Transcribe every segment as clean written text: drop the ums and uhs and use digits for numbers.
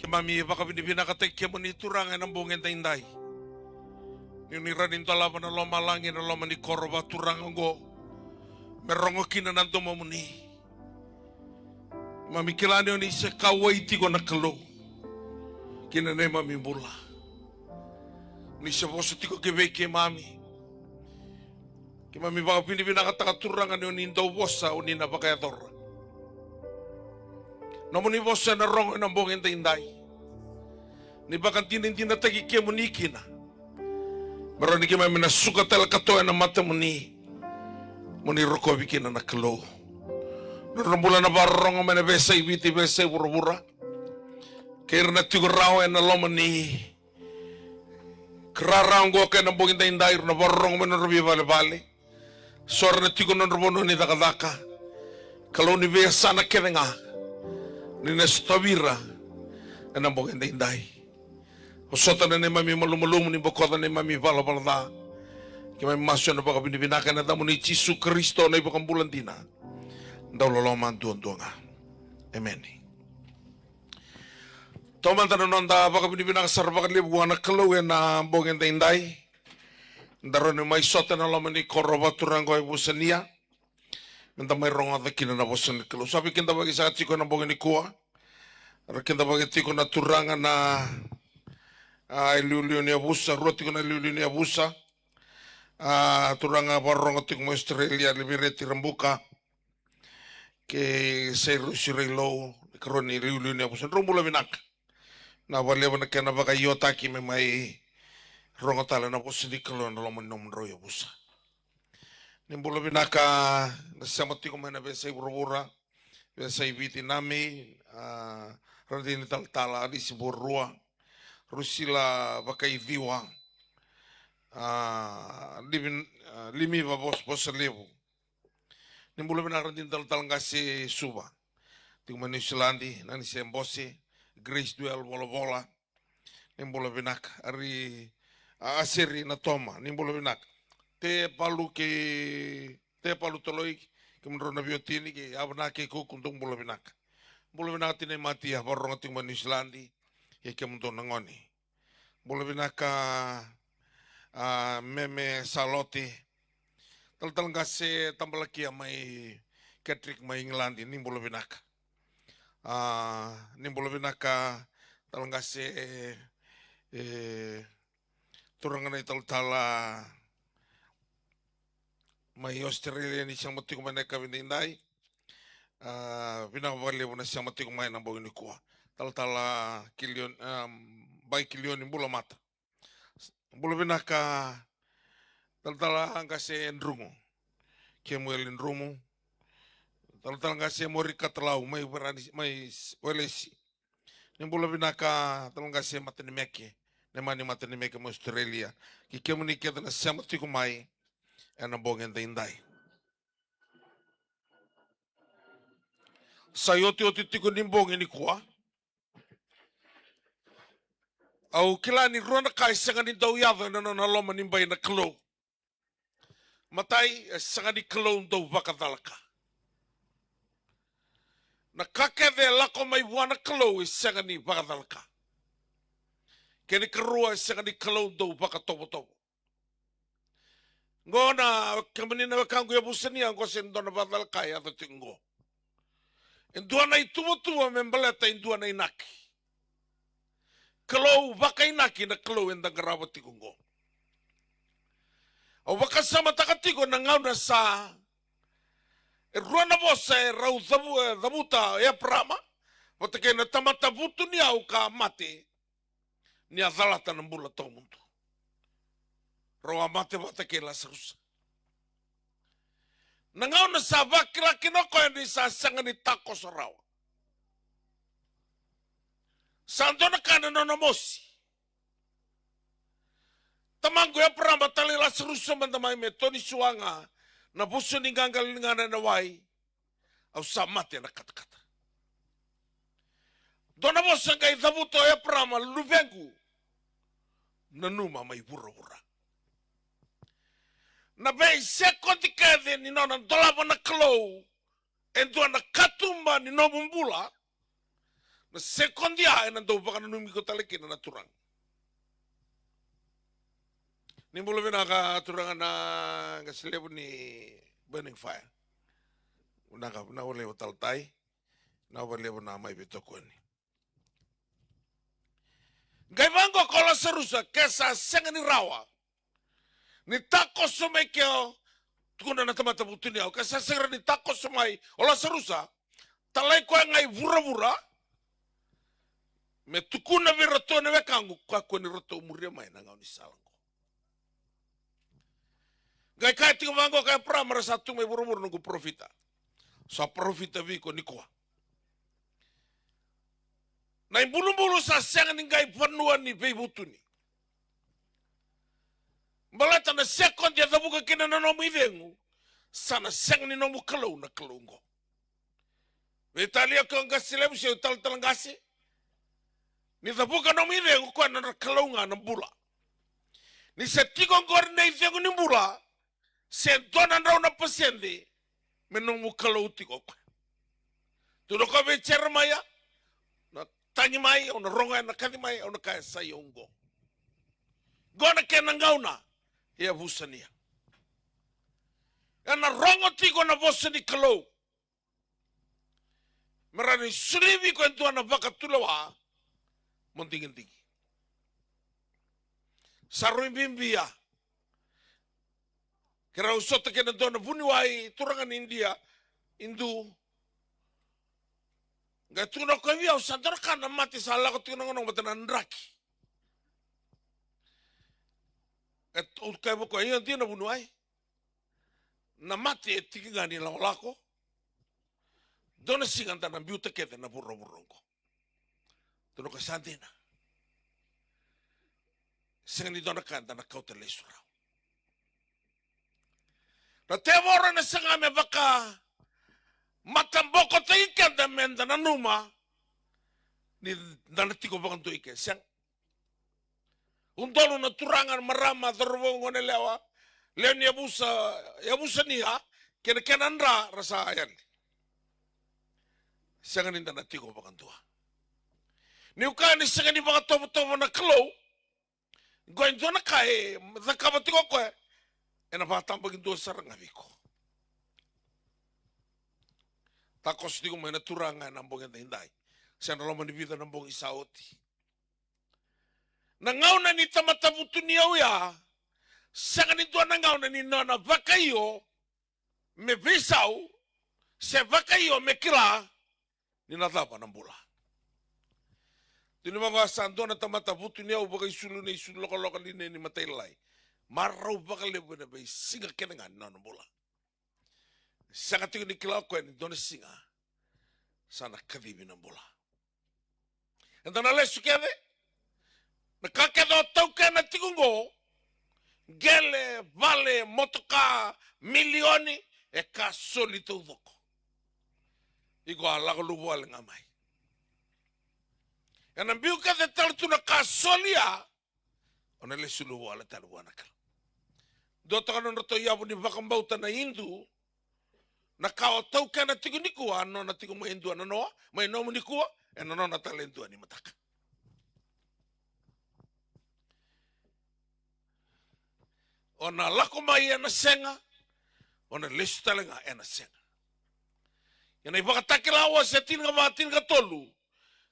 Mami baka binibinakatek kya mo ni turang ng bungin ta inday. Niranin talaban na lomalangin na loman ni korba turang ngo. Merongo kinananto mo muni. Mami kilani ni sa kaway ti ko nakalo. Kinanay mami bula. Ni sa boso ti ko kibeke mami. Mami baka binibinakatak turang ano ni indaw bosa o ni nabakayador. Namun ni bosa na rongo ng bungin ta inday. Ni bakan tinin tagi kya muniki na. Marani kaya may nasuka tal katoya na mata muni. Muni roko bikin na nakalo. Narambulan na barong may nabesay biti besay burubura. Kaya na tiguraw na loman ni. Kararang go kaya nang bugin tayo na barong may narabi bali-bali. Sora na tigo na narobono ni dakadaka. Kalau ni besa na kaya nga. Ni nastavira. Nang bugin tayo. Usota na ni mami malumulum ni bukota ni mami bala-balada. Kaya may masyo na baka binibinakan na damo ni Jisu Kristo na ibakang bulan din na. Daw loloman tuwan-tuwa nga. Amen. Toman tanon da baka binibinakan sa rabakan libuan na kalawin na bongin da inday. Daro ni may sota na laman ni koroba turango ay busan niya. Nanda may ronga da kinanabosan ni kalaw. Sabi kinta bagi sa atiko na bongin ni kuwa. Kinta bagi tiko na turangan na iliulio ni abusa, roti ko na iliulio ni abusa. Turanga barong atik mo Australia, libireti rambuka. Ke si Relo, karon ni iliulio ni abusa. Rumula minak. Na wala na kaya na baka yotaki may rongatala na po sinikalo na laman naman roy abusa. Nimbula binaka, nasamati ko may nabesay burubura. Besay biti nami, radin tal-tala, di si burua. Rusila bakai viwa limi ba bos lebu nimbula benar din tal ngasi suba ting mani silandi nani sembosi grace duel bola nimbula benak ari asiri na toma nimbula benak te palu toloi ke menro na biotini ke abna ke ko kuntung bola benak tine mati ya borong ting mani silandi ya kemunto nangoni. Boleh binaka meme saloti. Tal ngase tambalaki may Ketrik may England ini boleh binaka. Ini boleh binaka tal ngase turangan tal may Australia ni siyang mati kumain ka binindai. Binakabali mo na siyang mati kumain ng bawin ni kuwa. Tal kilion baik kilion in bula mata. Bula binaka tal angkase enrungo. Kemuel enrungo. Tal angkase morika talau may welesi. Ning bula binaka tal angkase matenimeke. Nemani matenimeke mo Australia. Ki kemunike na samati kumai ana bongen indai. Sayoti tiko nimbong ini kuwa. Au kilani rona kai sanga ni dau yava na loma ni bai na klo. Matai sanga ni klo dau vakadalaka. Na kakeve lako mai wana klo sanga ni vakadalaka. Keni kerua sanga ni klo dau vakatobo. Ngona kamani na kangu ya busani ang ko sendona vakadalaka ya tingo. Induana ituwa membaleta induana inaki. Kalau baka inaki na kalau endang karawati kungo. O baka sama takatigo na ngaw na sa ruana bosa rau zabuta ya prama. Watake na tamata butu niya o ka mate niya zalata ng bula to mundo. Rawa mate watake la sarusa. Nangaw na sa bakila kinoko ni sa sanga ni tako sa rawa. Santo na kana no namosi. Tamanggo ya prama talila serusa mantamay me Tony Suanga na buso ni gangalingan na naway au samate na katakata. Dona bosa kay zabuto ya prama luvengu na numa may bura-bura. Na bay sekondi kede ni nona dolaba na klow endo na katumba ni nobumbula. Na sekondia ena do baka numi ko taleki na turang. Ni bulu bina ka turang na kaslebu ni burning fire. Unaka na wale wataltai na wale na mai bitokoni. Gai bango kola serusa kesa sengani rawa. Ni tako somekeo tukuna na tamata butuni au kesa sengani ni tako somai ola serusa talai ko ngai vura-vura me tukuna virato ne wekangu kwa koni roto umuria mai na ngau ni salango. Gai kai tingo bango kai pramara satu me vura-vura nunggu profita. So profita viko nikoa. Na imbulu-bulu sa sengani ngai panua ni beibutuni. Balata na sekon dia tabuka kina na nomu idengu sana sengani nomu kalau na kalungo. Italia ko nga silem siya tal-talangasi. Ni tabuka nomu idengu kwa na kalunga na bula. Ni sa tikong kore na idengu ni bula se dona raw na pasyente menomu kalau tiko kwa. Tuno ko be maya na tanyi mai o na ronga na kadi mai o na kaya sayongo. Gona kena ngauna ya busania. Ana rongo tiko na bosani kalau. Merani sulibi ko entua na baka tulawa montingin-tingi. Sarui bimbia. Kera usota kena dona buniwai turangan India Indu. Nggak tuna ko via usantara kana mati salah ko tuna ngonong batanan raki. Kai boko iyan tina bunuai. Na mati tiki ngani lako. Dona singan tanam biuta kete na burro-burrongko. Tuno ka santina. Singan ni dona kanta na kau tele surau. Na tewora na singa me baka matamboko te ikan da menda na numa ni dana tiko bakan tu ike. Siang undolu na turangan marama dorobongo ne lewa. Leo ni yabusa niya kena andra rasa ayan. Siang ni dana tiko bakan tua. Ni uka ni siang ni baka tomo na kalau. Goin dona kai zakaba tiko koe. Ena patambagin dua sarang abiko. Takos tiko maina turanga nambong yang hindai. Siang lama ni bida nambong isaoti. Nangau na ni tamata butuni au ya. Siang ni dua nangau na ni nona vakayo me bisau se vakayo me kila ni natapa nambula. Tini mga sando na tamata butuni au baka isulu na isulu lokal ni matailai. Marau bakal lebu na bay singa kenangan na nambula. Sanga tiko ni kila ko ni dona singa sana kadibi nambula. Ento na lesu kede nakakedo tauke na tikungo gele vale motoka milioni e ka solito udoko. Iko alago lubu ale ngamai. Yana biu kede talutu na ka solia ona lesu lubu ale talu anakal. Dota kanon roto yabu ni bakambauta na Hindu na kao tau kana tiku nikua no na tiku mo Hindu na noa mai no nikua e no na talentu ani mataka. Ona lako mai ena senga ona lesu talenga ena senga. Yana ibakatake lawa se tinga matinga tolu.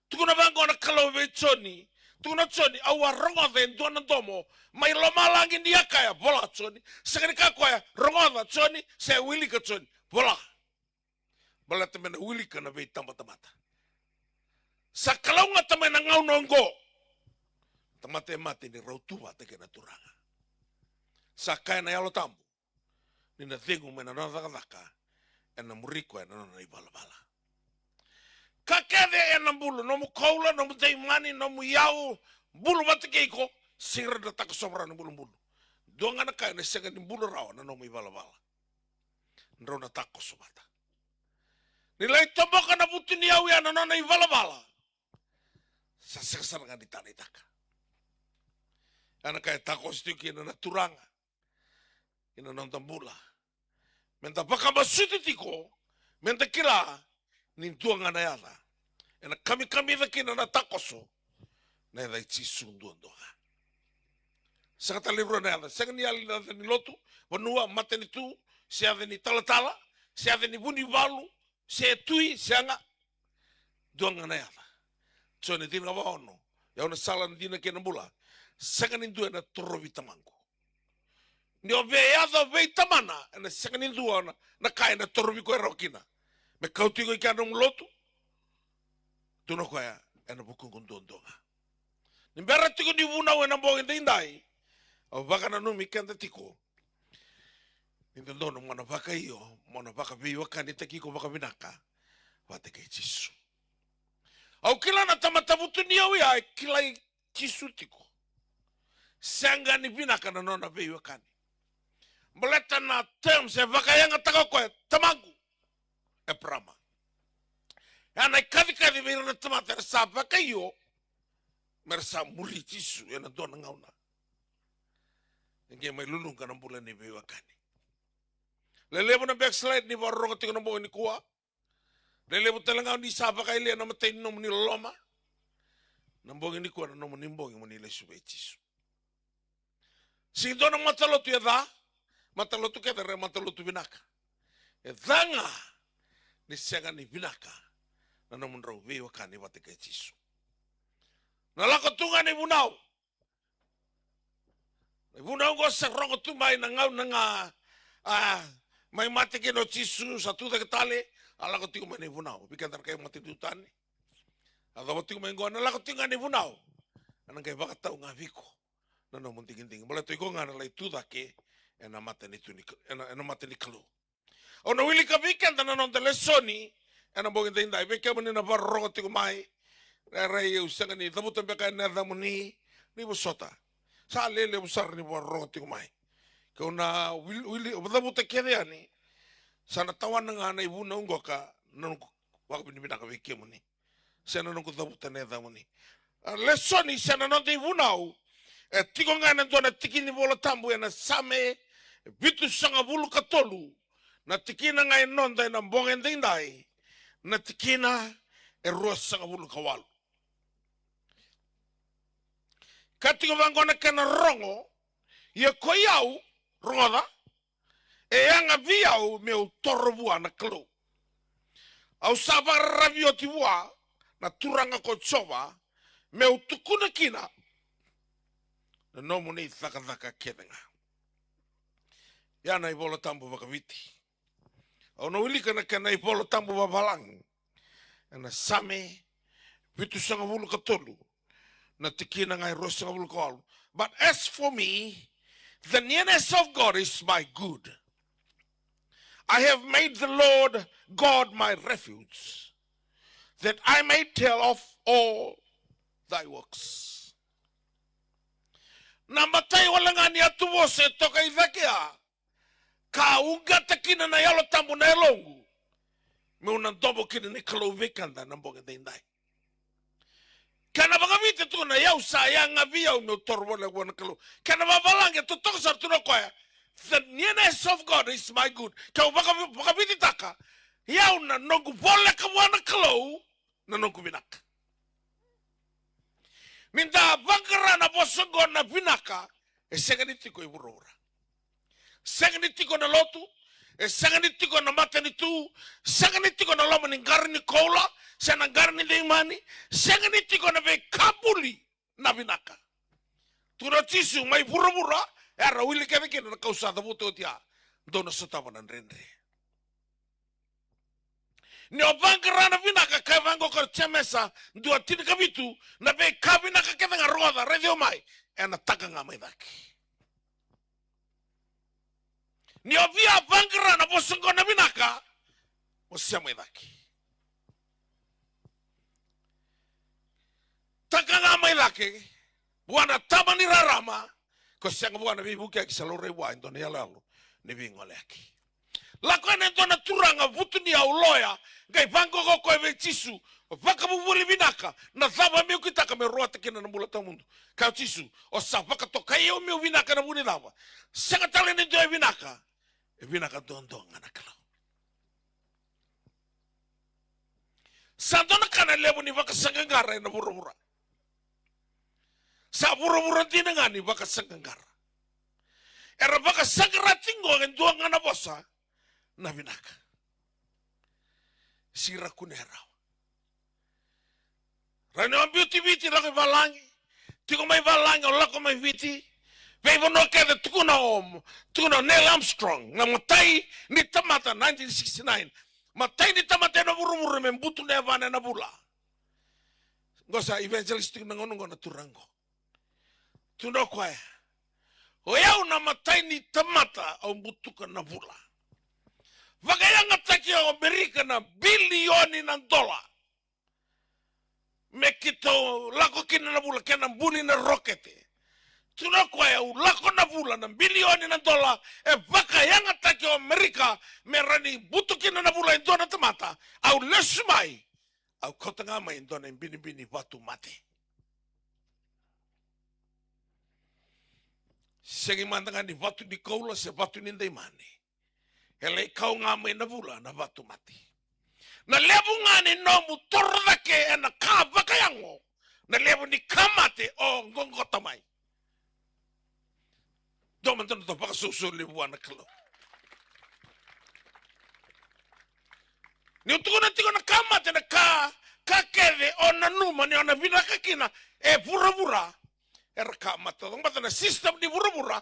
Tuku na bango na kalau be choni. Tuna choni awa rongoda en dona domo mai loma langi dia kaya bola choni sekali ka koya rongoda choni se wili ka choni bola temena wili ka na be tamata sakalaunga temena ngau nongo tamate mati ni rautua te kena turanga sakaya na yalo tambu ni na tengu mena na daka ena muriko ena na ibala kakede ena bulu nomu kaula nomu teimani nomu yau bulu batikeiko singra da tak sobra no bulu donga na kai na senga ni bulu rawa na nomu ibala ndro na tako sobata nilai toboka na butuni yau ya na nona ibala sa sesar nga ditana itaka ana kai tako stiki na turanga ina nonta bula menta baka basuti tiko menta kila ni tuanga na yala ena kami dakina na takoso na dai chisu ndondoga sakata libro na ada sangni ali na ni lotu wanua mateni tu se ave ni talatala se ave ni buni balu se tui sanga donga na ada tsone dinga waono ya ona sala ndina ke nambula sangani ndu na torovi tamangu ni ove ada ve tamana na sangani ndu na kai na torovi ko rokina me kauti ko kana lotu tuno ko ya ena buku ndondoga ni bera tiko ni buna wena bo ndai o baka na numi kanda tiko ninda dono mana baka iyo mana baka bi wakani taki ko baka binaka wate ke chisu au kila na tamata butu ni au ya kila chisu tiko sanga ni binaka na nona bi wakani boleta na terms e baka yanga taka ko tamangu e prama ana kadi bi na tamata sa baka iyo mersa muri chisu ena dona ngauna nge mai lulung kana bula ni be wakani lele na backslide ni barro ko tikono ni kuwa lele bu talanga ni saba kai le na mate no ni loma na mbongi ni kuwa no ni mbongi mo ni le sube chisu si dona matalo tu eda matalo tu kedere matalo tu binaka edanga ni sega ni binaka na no mundro be wakani wate ke chisu na lako tunga ni bunau bunau go se rongo tu mai na ngau nga mai mate ke no chisu satu de tale ala ko tinga mai bunau bikan tar kai mate tutani ada tinga mai go na lako tinga ni bunau ana kai baka tau nga viko na no mun tingin bola tu go ngana lai tu dake ena mate ni tu ni ena mate ni kalo ona wili ka bikan na no de lesoni ena bo ngi ndai be ke mun na barro tinga mai rai usanga ni tabuta be ka na damuni ni busota sa lele besar ni barro tinga mai kona wili tabuta kede ani sana tawan nga na ibu na ungoka non wa bini bina ka veke muni sana non ko tabuta ne damuni lesoni sana non ibu nau tiko nga na dona tikini bolo tambu na same bitu sanga bulu katolu na tikina nga non dai na bongen dai na tikina ros sanga bulu kawalu katiko bangona kana rongo ye koyau rongoda e anga viau meu torobua na klo au sabar rabioti bua na turanga ko choba meu tukuna kina na nomu ni thaka kedenga ya na ibolo tambu bakaviti au no wili kana ibolo tambu babalang na same vitu sanga bulu katolu na tikina ngai rosa bulu kawalu. But as for me, the nearness of God is my good. I have made the Lord God my refuge, that I may tell of all thy works. Namatai walangani atuwo se toka idhakia, ka unga takina na yalo tambu na elongu, me unandobo kina ni kalovekanda na mboga dendai. Kana bagavite tu na yau sa yang via no torbo le wana kalo. Kana babalange to tok sar tu no koya. The nearness of God is my good. Kau bagavite taka. Yau na nongu bola ka wana kalo na nongu binaka. Minda bangara na bosongo na binaka e seganiti ko iburora. Seganiti ko na lotu e seganiti ko na matani tu seganiti ko na loma ni garni kola. Sana garni de imani, sangani tiko na be kabuli na binaka. Tuna tisu mai pura-pura, era wili keveke na kausada buto tia, dona sotava na rendre. Ni obangara na binaka kavango ko chemesa, ndua tini kabitu, na be kabinaka kevenga roda, redio mai, ena taka nga mai daki. Ni obia bangara na bosongo na binaka, osia mai daki. Takanga mai lake buana tamani rarama ko sanga buana bibuke ki salore wa indone yalalo ni bingo leki la ko ne dona turanga vutuni au loya ngai bango ko ko be tisu vaka buburi binaka na thaba mi kitaka me rota kina na mulata mundo ka tisu o sa vaka to kai o mi binaka na buni dava sanga tale ni do binaka e binaka dondo ngana kala Sandona kana na lebu ni baka sangangara na bura-bura. Sa bura-bura tinangani baka sangangara. Era baka sangaratingo ang duwang na bosa na binaka. Sira kuneraw. Rani ang beauty laki balangi. Tiko may balangi o lako may beauty. Bebo no kaya tukuna Neil Armstrong na matay ni tamata 1969. Matay ni tamata na buru-buru membutu na yabana na bula. Gosa evangelistic na ngonong na turango. Tuno kwaya. Oyaw na matay ni tamata au butukan na bula. Bagayang ataki ang Amerika na bilioni ng dola. Mekito lako kina na bula kaya ng buli na rokete. Tuna kwaya lako na bula ng bilioni ng dola. Bagayang ataki ang Amerika merani butukin na bula ito na tamata. Au lesumay. Au kotangamay ito na bini-bini batu mati. Sige mandangan ni batu di kaula se batu ninday mani. Hele kau ngamay na bula na batu mati. Na lebu nga ni nomu tordake na kabakayango. Na lebu ni kamate o ngongotamay. Doman to baka susulibuan na kalo. Ni utuko na tiko na kamate na kakede o nanuma ni o na binakakina pura-pura. Era kamate. Ang bata na system ni pura-pura.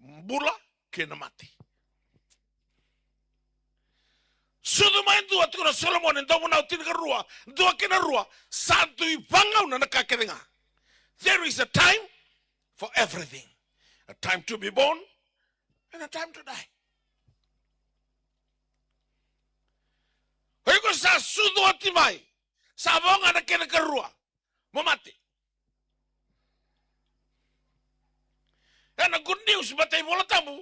Bula kina mati. Sudo main dua tukuna Solomon ndo muna utin ka rua, dua kina rua, santo ipangaw na nakakede nga. There is a time for everything. A time to be born and a time to die. Kaya ko sa sudo atimay, sa abong na kina ka rua, mamati. And a good news, batay bola tamu,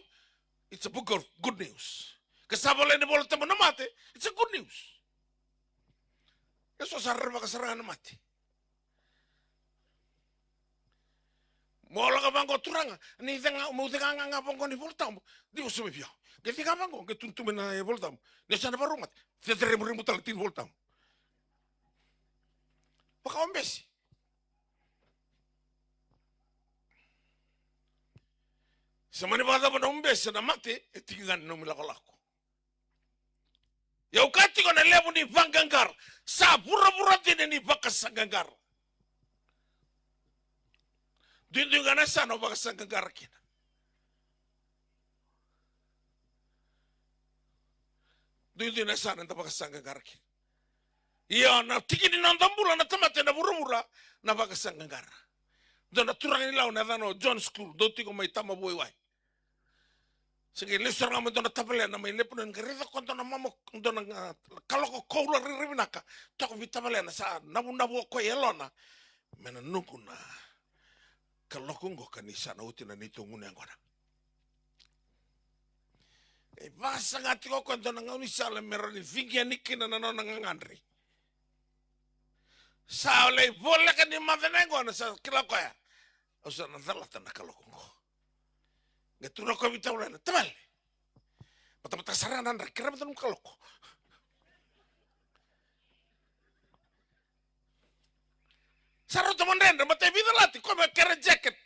it's a book of good news. Kasama lang ni bola tamu na mati, it's a good news. Eso sa reba kasarangan na mati. Mola ka bangko turanga, ni tenga mo tenga nga bangko ni bola tamu, di mo sumipya. Kaya nga bangko, kaya tuntumin na bola tamu, ni sana parumat, tetere-rimu talatin bola tamu. Baka ombesi. Sa manibada mo na umbesi na mati, tingnan na milako-lako. Yau kati ko na lebu ni banganggar, sa pura-pura din ni bakasanganggar. Dito nga na sana bakasanganggar kina. Dito na sana bakasanganggar kina. Iya na tikin ng tambula na tamate na pura-pura na bakasanganggar. Doon naturang nilaw na John School, doon ko may tama buhay. Sige, lisor nga mo doon na tabala na may lepunan. Karita ko doon na mamok, doon na kalau ko kaula riribinaka. Tako bitabala na sa nabu-nabu ko yelo na. Menanungko na kalokunggo kanisa na uti na nito ngunang ko na. Eh, basa nga tiko ko doon na unisala meron ni Vigianikin na nanangangandri. Sa olay bola ka ni madanengo na sa kilakoya. O sa nadalatan na kalokunggo. Gaturo ko bitabala na tabal. Mata-mata saranan ra kira betul kaloko. Saro teman renda mata bida lati ko kira jacket.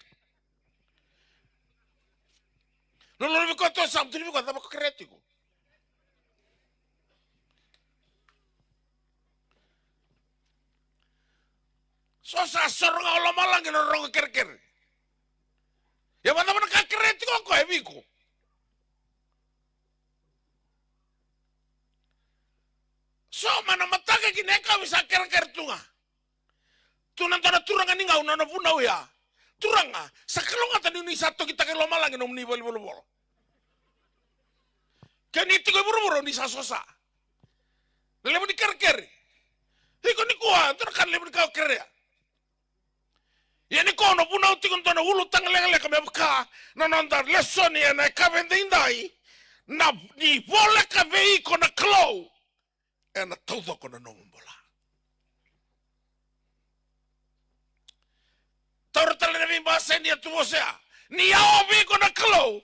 Lolo ko to sam tu ko ta ko kreti ko. So sa sorong ulo malang no ro kir-kir. Ya mata-mata ka kreti ko ebiko. So mana mataka kineka bisa kira-kira tunga. Tunan tana turanga ninga una na puna ya. Turanga sa kalunga tani ni sato kita ke lomalang no ni bol. Kani tigo buru-buru ni sasosa. Lele ni kira-kira. Iko ni kuha tana kan lele ka kira. Ya ni ko no puna tigo tana ulu tangalele ka mebka na nandar lesson ya na ka vendindai. Na ni bola ka vei ko na klow. Na todo ko na nombola. Tortal na mi basa niya tuwo siya. Niya obi ko na kalo.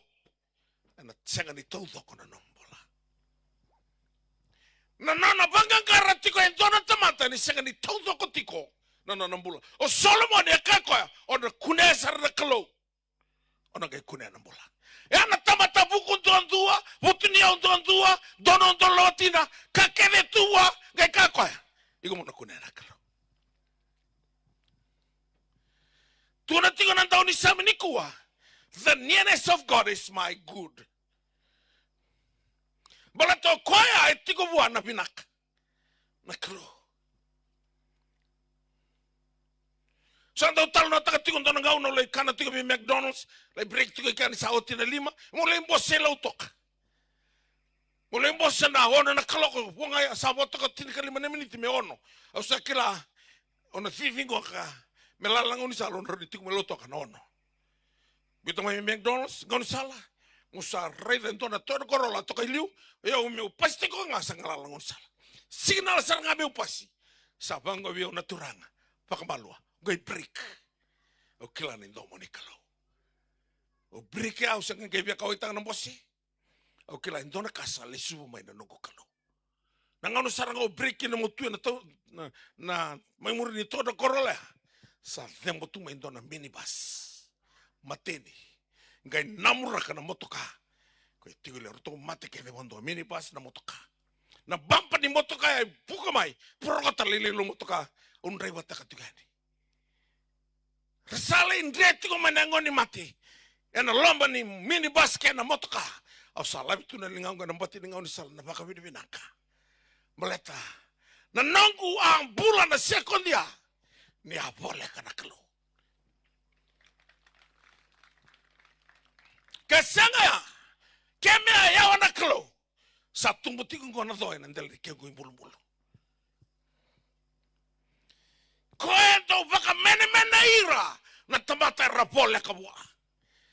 Na senga ni todo ko na nombola. Na banggang karati ko ento na tamata tani senga ni tau ko tiko na nambula o Solomon ya kakoya ona kunesar na kalau ona ke kune nambula ya na tamata buku dua butunia dua dono dolotina kakene tua ke kakoya iko mona kune na kalau tuna tigo na tau ni samini kuwa the nearness of God is my good bala to koya etiko bua na pinaka na kro sanda tal no taka tigo ndona ngau no le kana tigo bi McDonald's le break tigo kan sa otina lima mo le mbose la utok mo le mbose na ona na kaloko wonga sa boto tin ka lima minute me ono o sa kila ona fifingo ka me la lango ni sa lon ro tigo me lo toka no ono bito mai McDonald's gonzala musa rei dentona todo korola toka liu eu meu pastiko nga sangala lango sala signal saranga meu pasi sa bango bio naturanga pakamalua goi break o kila ni ndomo ni kalau o break au sanga ge bia kawita na bosi o kila ndona kasa le subu mai na noko kalau na ngano saranga o break na motu na mai muri ni todo korola sa tempo tu mai ndona minibus mateni ngai namura kana motoka ko tigule roto mate ke lebondo minibus na motoka na bampa ni motoka ya buka mai progota lele lo motoka un driver takatugani resale indreti ko manango ni mate ena lomba ni minibus ke na motoka au sala bitu na linga ngana mbati linga ni sala na baka binaka meleta na nongu ang bulan na sekondia ni apole kana kalo kasanga ya keme ya wana kalo satu buti ko na doy na del ke ko bulbul ko ento baka mene ira na tamata rapole kabua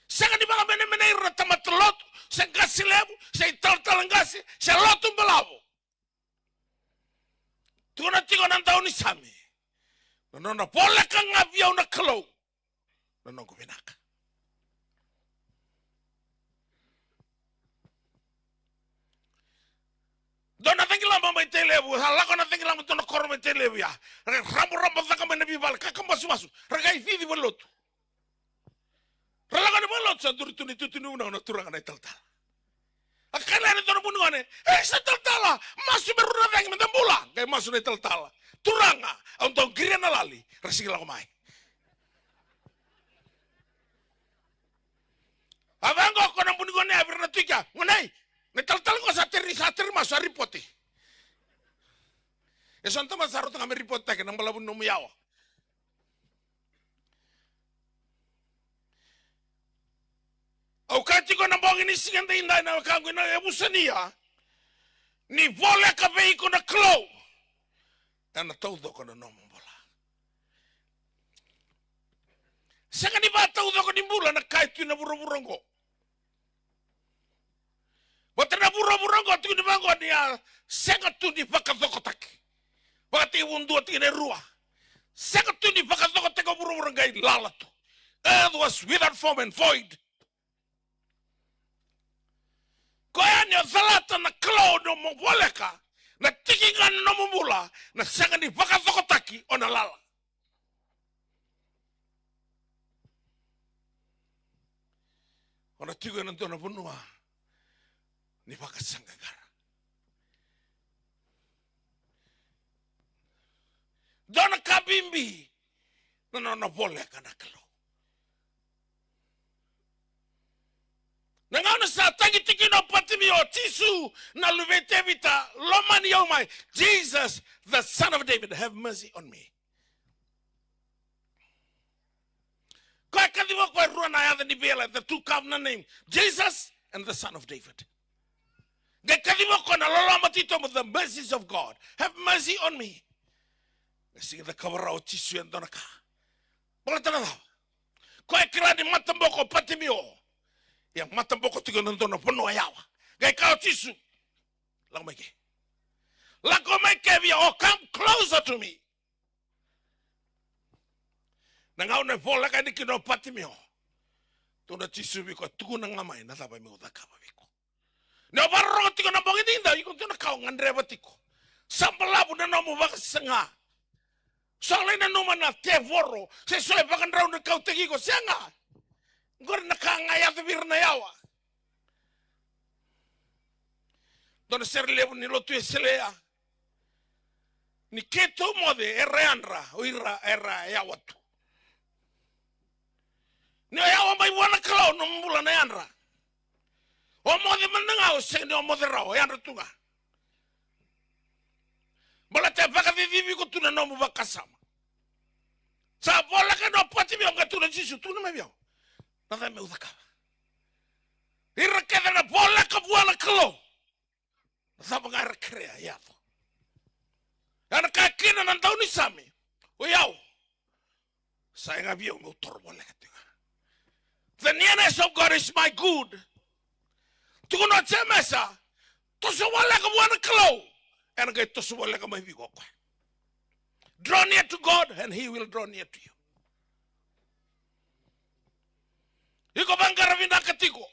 sanga di baka mene ira tamata lot sanga silebu sei talangasi se lotu belabo tuna tigo na tauni sami no na pole ka ngavia na kalo no ko binaka dona tengila mama itelebu halako na tengila mama dona koroma itelebu ya rambo zaka mena bibal kakamba sumasu ragai vivi bolotu ralaga ni bolotu sandur tuni una turanga na taltal akala ni dona bunwane sa taltala masu beruna tangi mendambula kai masu na taltala turanga untuk girena lali rasigila ko mai abango ko na bunwane abirna tuika ngunai netal-tal ko sa teri masu ripote. Eso anta masaro tanga me ripote ke nang balabun no miyawa. Au kati ko nang bongini siganda inday na kango na ebusania. Ni vole ka vei ko na klo. Ana todo ko na nomo bola. Saka ni ba todo ko ni bula na kaitu na buro-burongo. Bota na buro-burongo tu ni bango dia sanga tu ni pakazokotaki. Bati undu tine rua. Sanga tu ni pakazokotaki buro-burongo ai lalatu. Earth was without form and void. Koya ni zalata na cloud no mboleka na tikinga no mbula na sanga ni pakazokotaki ona lala. Ona tigo na dona bunua. Ni pakasangagara. Dona kabimbi. No boleh kana kalo. Nangana sa tangi tiki no patimi o tisu na luvete vita lomani yomai. Jesus, the son of David, have mercy on me. Kwa kadimo kwa ruana ya the nibela, the two covenant name, Jesus and the son of David. With the mercies of God, have mercy on me. The cover out tissue and donaka. Bolatana. Quite crowded matamboko patimio. Yang matamboko to go on pono ayawa. Gay cow tissue. Lamake. Lakomake, oh, come closer to me. Nangao ne vola kanikino patimio. To the tissue because two nangamai, not by me with the cover. No barro tiko na bongi dinda iko tuna kau ngandre batiko. Sambalabu na nomu baka senga. Soalnya na numa na tevoro, se soe pakan rau na kau tegi ko sianga. Ngor na kangaya te bir na yawa. Dona ser levo ni lotu eselea. Ni keto mode erreanra, o ira era yawa tu. Ni yawa mai wana kalau no mbula na yanra. O mode menenga o se ni o mode rao, yanra tunga. Bola te pakati vivi ko tuna no mu vakasama. Sa bola ka no pati mi onga tuna jisu tuna me biao. Nada me udakava. Ira kada na bola ka buana kalo. Nada mangara krea yato. Ana ka kina nan tau ni sami. O yao. Sa nga biao me utor bola ka tinga. The nearness of God is my good. Tuko no tsemesa. Toso wala ka buana kalo. Ana ka toso wala ka mahibi ko kwa. Draw near to God and he will draw near to you. Iko bangara vinda katiko.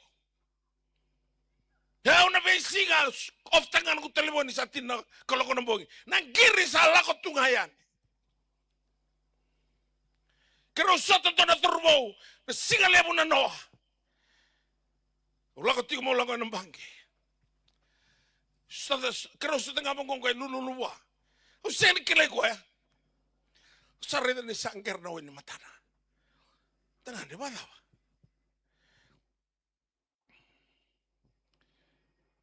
Ya una besiga of tangan ko telefoni sa tin na koloko ng bongi. Nangiri sa lako tungayan. Kero soto to na turbo. Na singa lebo na noa. Ula ko tiko mo lako ng bangi. Kero soto nga mong kong lululuwa. Usain kilay ko ya. Sarita ni sangker na wini matana. Tangan di ba daw?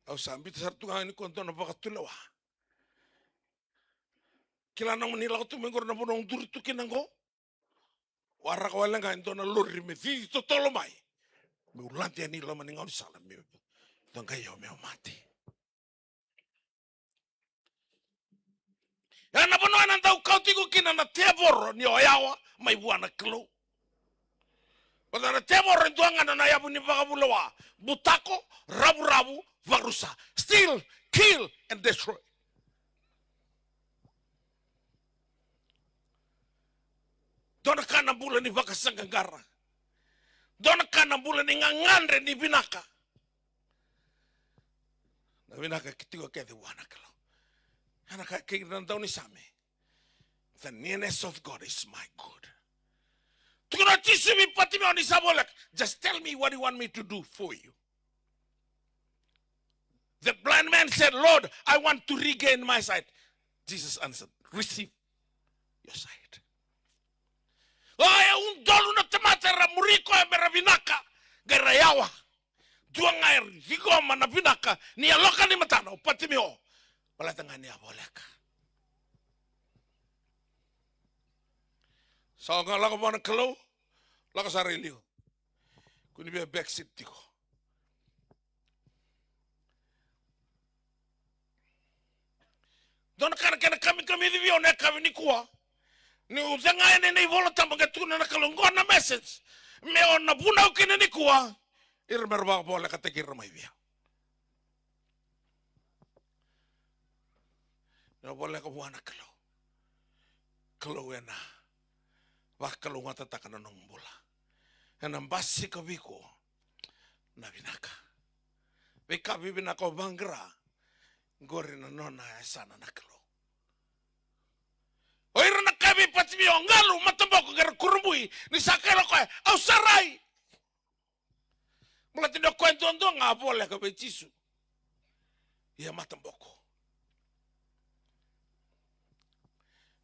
Au sambil sartungan ini konto na bakatulawa. Kila nang manila ko tumengor na punong duritu kinanggo. Wara ko walang kain to na lori me di to tolomay. Me ulanti ani lo maningaw salam me. Tong kayo me mati. Yan na punuan ang tao kautigo kina na tebor ni oyawa may buwana klo. Pada na tebor ito ang na yabu ni bakabulawa. Butako, rabu-rabu, varusa. Steal, kill, and destroy. Doon ka na bulan ni Bakasangangara. Doon ka na bulan ni ngangandre ni Binaka. Na Binaka kitigo kaya diwana kalo. Ano ka kailan daw ni Sami? The nearness of God is my good. Tukuna chisumi pati me oni sabolak. Just tell me what you want me to do for you. The blind man said, Lord, I want to regain my sight. Jesus answered, receive your sight. Ay, un dolo na tematera muriko ya merabinaka. Garayawa. Duang air, higoma na binaka. Ni aloka ni matana, pati me o. Wala tanga ni abolak. So nga lako mo ng kalaw, lako sarili ko. Kung niya backseat ko. Doon na kami di biyo na kami ni kuwa. Ni uzangay na iwala tamang ito na nakalungkuhan na message. Meon na bunaw kina ni kuwa. Irmerwa ko wala katakir na may biya. Na wala ka buwan na kalaw. Kalaw yan na. Bakalo nga tatakan na ng bula. Yan ang basi kabiko na binaka. Bika bibinaka o bangra. Gori na nona sana nakalo. O ira na kami pati mi o ngalo mataboko gara kurumui ni sakalo ko au saray. Mula tino kwento ndo nga bola ka bechisu. Ia matamboko.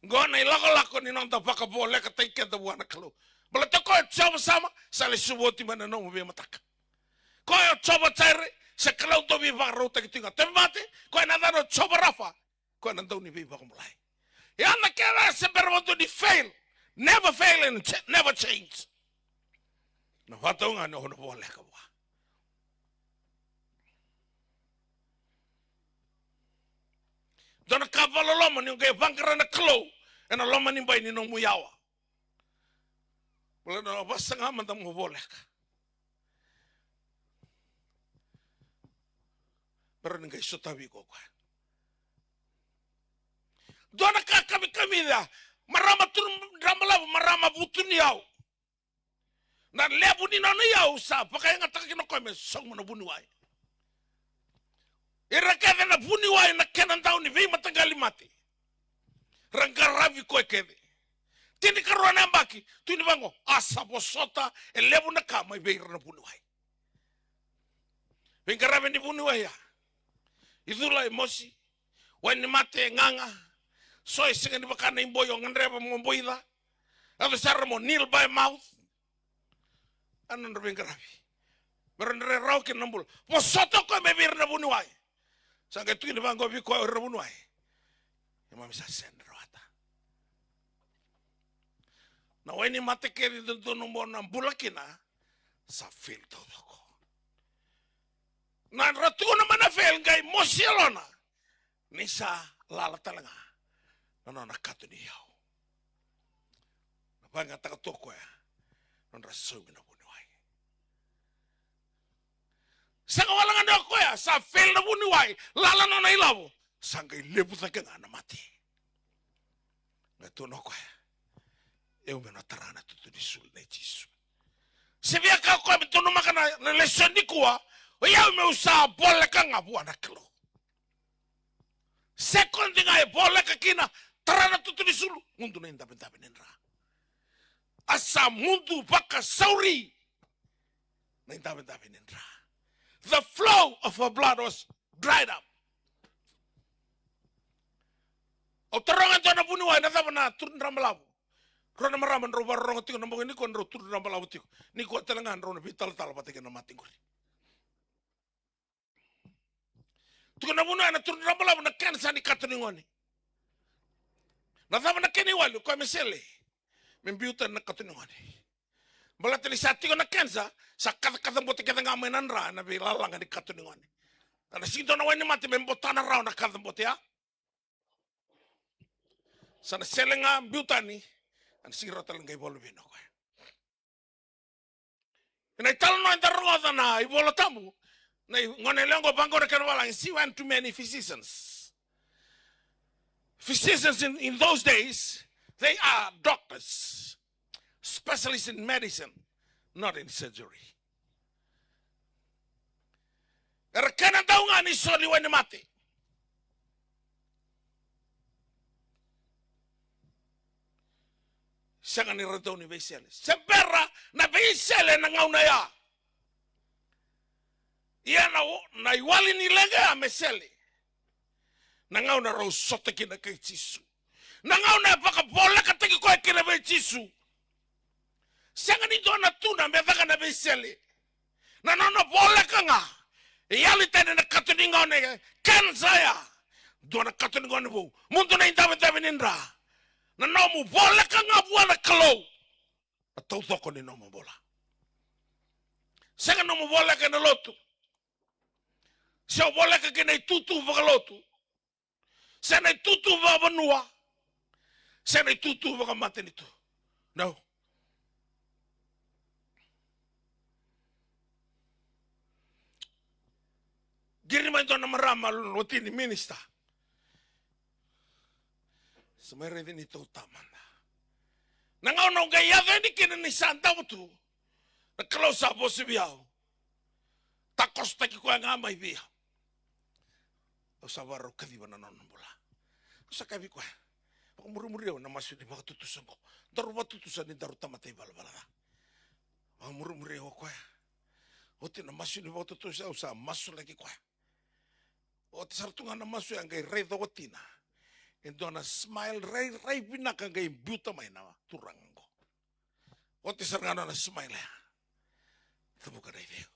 Gona ilako-lako ni nong tapaka bola ka taike da buwana kalo. Bala to ko choba sama sale suboti mana no be mataka. Ko choba tsaire se kalau to bi va rota ki tinga temate ko na dano choba rafa ko na do ni bi va kumulai. Ya na kera se permoto di fail. Never fail and never change. Na fato nga no no bola ka wa. Dona kavalo loma ni ngai vangara na klo. Ena loma ni bai ni nong muyawa. Wala na basta nga man tamo bolek. Pero ngai sotabi ko kwa. Dona ka kami da marama tur ramala marama butun yaw. Na lebu ni na yaw sa pakay nga takin ko me song mo na bunuway. Irakada na bunuway na kenan daw ni vi matagali mati. Rangaravi ko kede. tini karuan ambaki tuni bango asa posota elebu na kama ibeir na bunuai bengarabe ni bunuai ya idula emosi wani mate nganga so isinga ni bakana imboyo ngandreba momboida ado sarmo nil by mouth anan bengarabe berendre rauke nambul posota ko mebir na bunuai sanga tuni bango bi ko bunuai imam sa sendro na wani mate keri dento nomor na bulakina sa fil todo ko na ratu na mana fel ngai mosialona ni sa lala talanga na katu ni yao na banga taka toko ya na rasu na bunuai sanga walanga ndoko ya sa fil na bunuai lala na ilabo sanga lebu sakanga na mati na tono ko ya eu me notarana tudo isso nem disso se via ka ko me tono makana na lesson ni kuwa o ya me usa bola ka ngabu ana kilo second ngai bola ka kina tarana tudo isso mundo nem da benda benendra asa mundo baka sauri nem da benda benendra the flow of her blood was dried up o taronga tona buni wa na tabana turun ramalabu rona maraman ro barro tiko no ni kon ro tur na bala tiko ni ko telangan ro vital tal patike na mati ngori tiko na buna na tur na bala na kan sani katuni ngoni na dama na keni walu ko mesele men biuta na katuni ngoni bala tele sati ko na kansa sa kata bote kata ngamenan ra na bi lalang di katuni ngoni ana sinto na wani mati men botana ra na kata bote ya sana selenga biutani an siro tal ngai bolu bino ko ina tal no interroga na I bolo tamu na ngone lengo bango de kanwala see when too many physicians in those days they are doctors specialists in medicine not in surgery kana daunga ni soli wani mate sanga ni rato ni besele sepera na besele na ngauna ya na iwali ni lega amesele na ngauna ro sote kina kai tisu na ngauna paka bola kataki ko kina be tisu sanga ni dona tuna me vaga na besele na no bola kanga yali tene na katuni ngone kansaya dona katuni ngone bu mundo na indabe nindra na nomu bola ka ngabuana kalo atau toko ni nomu bola sanga nomu bola ka na lotu sa bola ka kena tutu ba lotu sana tutu ba banua sana tutu ba maten itu no giri man to na marama lotini minister semere ni to tamana nangau no ga ya veni kina ni santa butu na kalau sa posibiao ta costa ki ko nga mai bia o sa baro kadi bana non bola sa kabi ko ko murumuri na masu di makatutusan ko daru batutusan ni daru tamatay balbala ang murumuri ko o ti na masu ni batutusan sa masu lagi ko o ti sartungan na masu ang kay rey do tina endo na smile ray binaka ngay buta may na turango o ti sarngana na smile tubo ka ray veo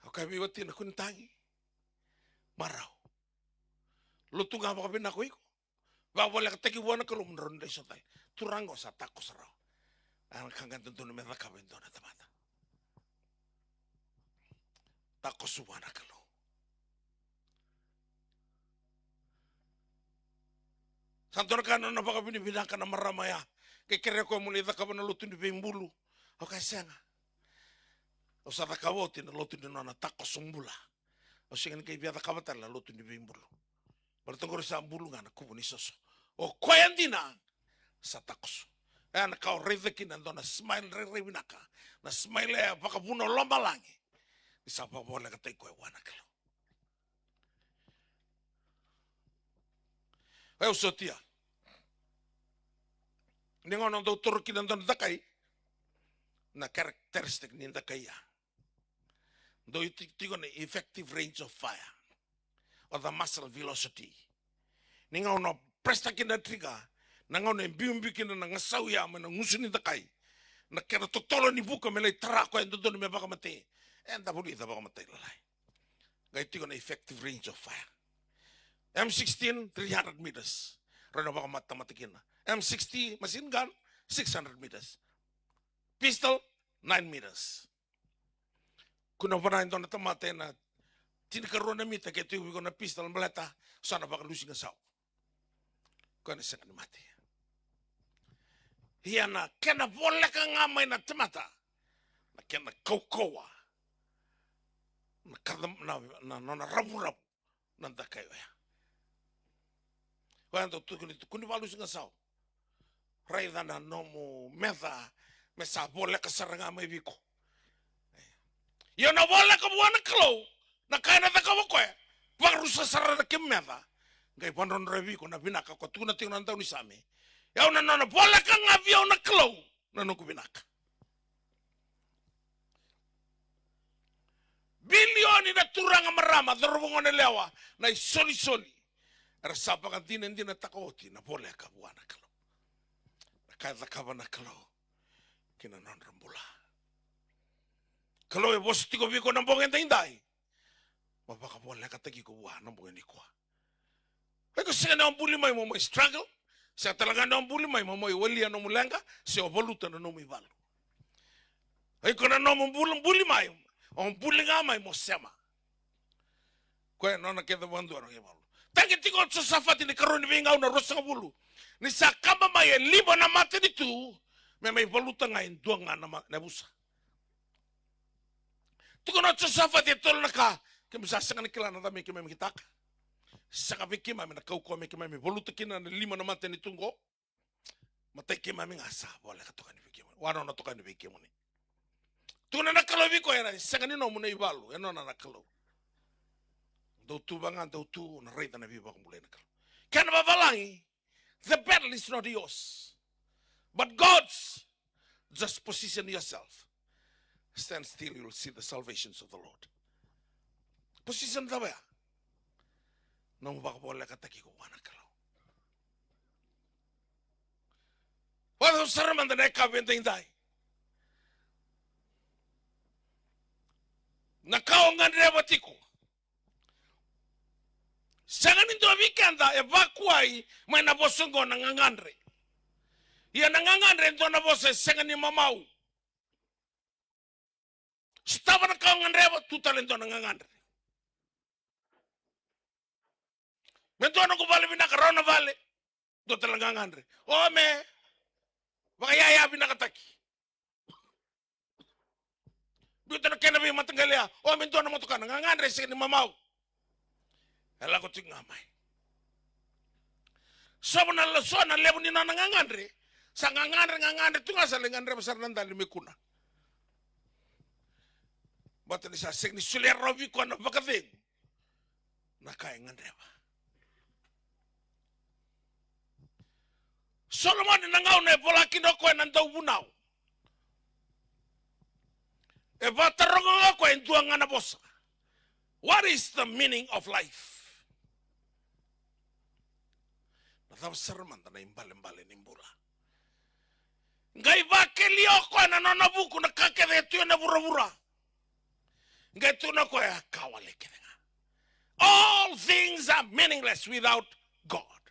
o kami wati na kuntangi marau lutu nga baka binako iko ba wala ka teki buwana kalau menurun dai sotai turango sa tako sarau ang kangan tentu na meraka bendo na tamata tako suwana kalau santor kano na baka binibinaka na maramaya kay kere ko muli da ka na lutu ni bimbulu o kasanga o sa takawoti na lutu ni na tako sumbula o singan kay biya takawata la lutu ni bimbulu bertenggur sa bulu ngana kubu ni soso o koyandina sa takos na kau rezeki na dona smile re binaka na smile ya baka buno lomba langi isa pa bola ka tay ko wana kalo Ai usotia. Ningon ang doktor kinanton takai na karakteristik ni takaya. Do you think the effective range of fire or the muscle velocity? Ningon no presta kina trigger. Nangon no biumbi kina na ngasaw ya man ngusun ni takai. Na kera totolo ni buka melay trako en doon me baka mate. En da buli da baka mate lalai. Gay tingon na effective range of fire. M16 300 meters. Rano baka matamatikin na. M60 machine gun 600 meters. Pistol 9 meters. Kuna pa na ito na tamate na tinikaroon na mita kaya tuwi ko na pistol maleta sana baka lusing asaw. Kuna siya ka mati. Hiya na kena boleh ka ngamay na tamata. Na kena kaukawa. Na kadam na rabu-rabu. Nanda kayo ya. Kaya ito kuni ba lusing asaw. Raida na nomu meda mesa boleh kasaranga may biko. Yo na boleh ka buwan na kalaw na kaya na takawa ko eh. Baru sasara na kimeda. Gay pandron revi ko na binaka ko tuna tingnan tayo ni sami. Yaw na boleh ka ngabiyaw na kalaw na nung binaka. Bilioni na turang marama darubungan na lewa na isoli-soli. Rasapa ka din na takoti na boleh ka buwan na kalaw. Kaya kaba na kalo kinanon rambula. Kalo e bos tiko biko ng bongin tainday. Mapakabuala ka tagi ko buwan ng bongin ko. Ay ko siya na ang buli may mo struggle. Siya talaga na ang buli may mo wali ano mo lenga. Siya voluta na no may balo. Ay ko na no mo buli may. Ang buli nga may mo sema. Kaya no nakita bando ano ibalo. Tangi tiko sa safati ni karon ni bingaw na rosa bulu. Ni sa kama may lima na mati dito, may valuta nga induang nga na busa. Tuko na sa safat ito na ka, kimisasa nga nikila na dami kimay makitaka. Sa kapikima, may nakaukuha may kimay, may valuta kina na lima na mati ni tunggo. Matay kimay nga asa, wala ka tuka ni bikimo. Wano na tuka ni bikimo ni. Tuko na nakalabi ko yan, sa kanino mo na ibalo, yan na nakalaw. Daw tu ba nga, daw tu, na rita na bibakong mulay nakalaw. Kaya nababalangi, the battle is not yours, but God's. Just position yourself. Stand still, you will see the salvations of the Lord. Position tayo ya. Nung baka po wala kataki ko wana kalaw. Wala sa saraman na nakawin tayo tayo. Nakaongan rewati ko. Sangan ito wikenda evacuai may nabosongo nangangandre. Ia nangangandre ito nabose sangan ni mamau. Staba na kaongan rewa tutal ito nangangandre. Mento na kubali binakaraw na bali. Tutal nangangandre. O me, baka yaya binakataki. Bito na kenabi matanggalya. O mento na matukan nangangandre sangan ni mamau. Ela ko ting ngamay. Sobo na laso na lebu ni nangangandre. Sa ngangandre tunga sa ngangandre besar nanda limikuna. Bata ni sa sing ni suler robi ko na bakading. Nakay ngandre ba. Solomon nangaw na bola kinoko nandaw bunaw. E bata rongo ko en tuanga na bosa. What is the meaning of life? Serman na imbale-imbale nimbula. Ngai bakeli ako na nanabuku na kakede tu na bura-bura. Ngai tu na ko ya kawale kena. All things are meaningless without God.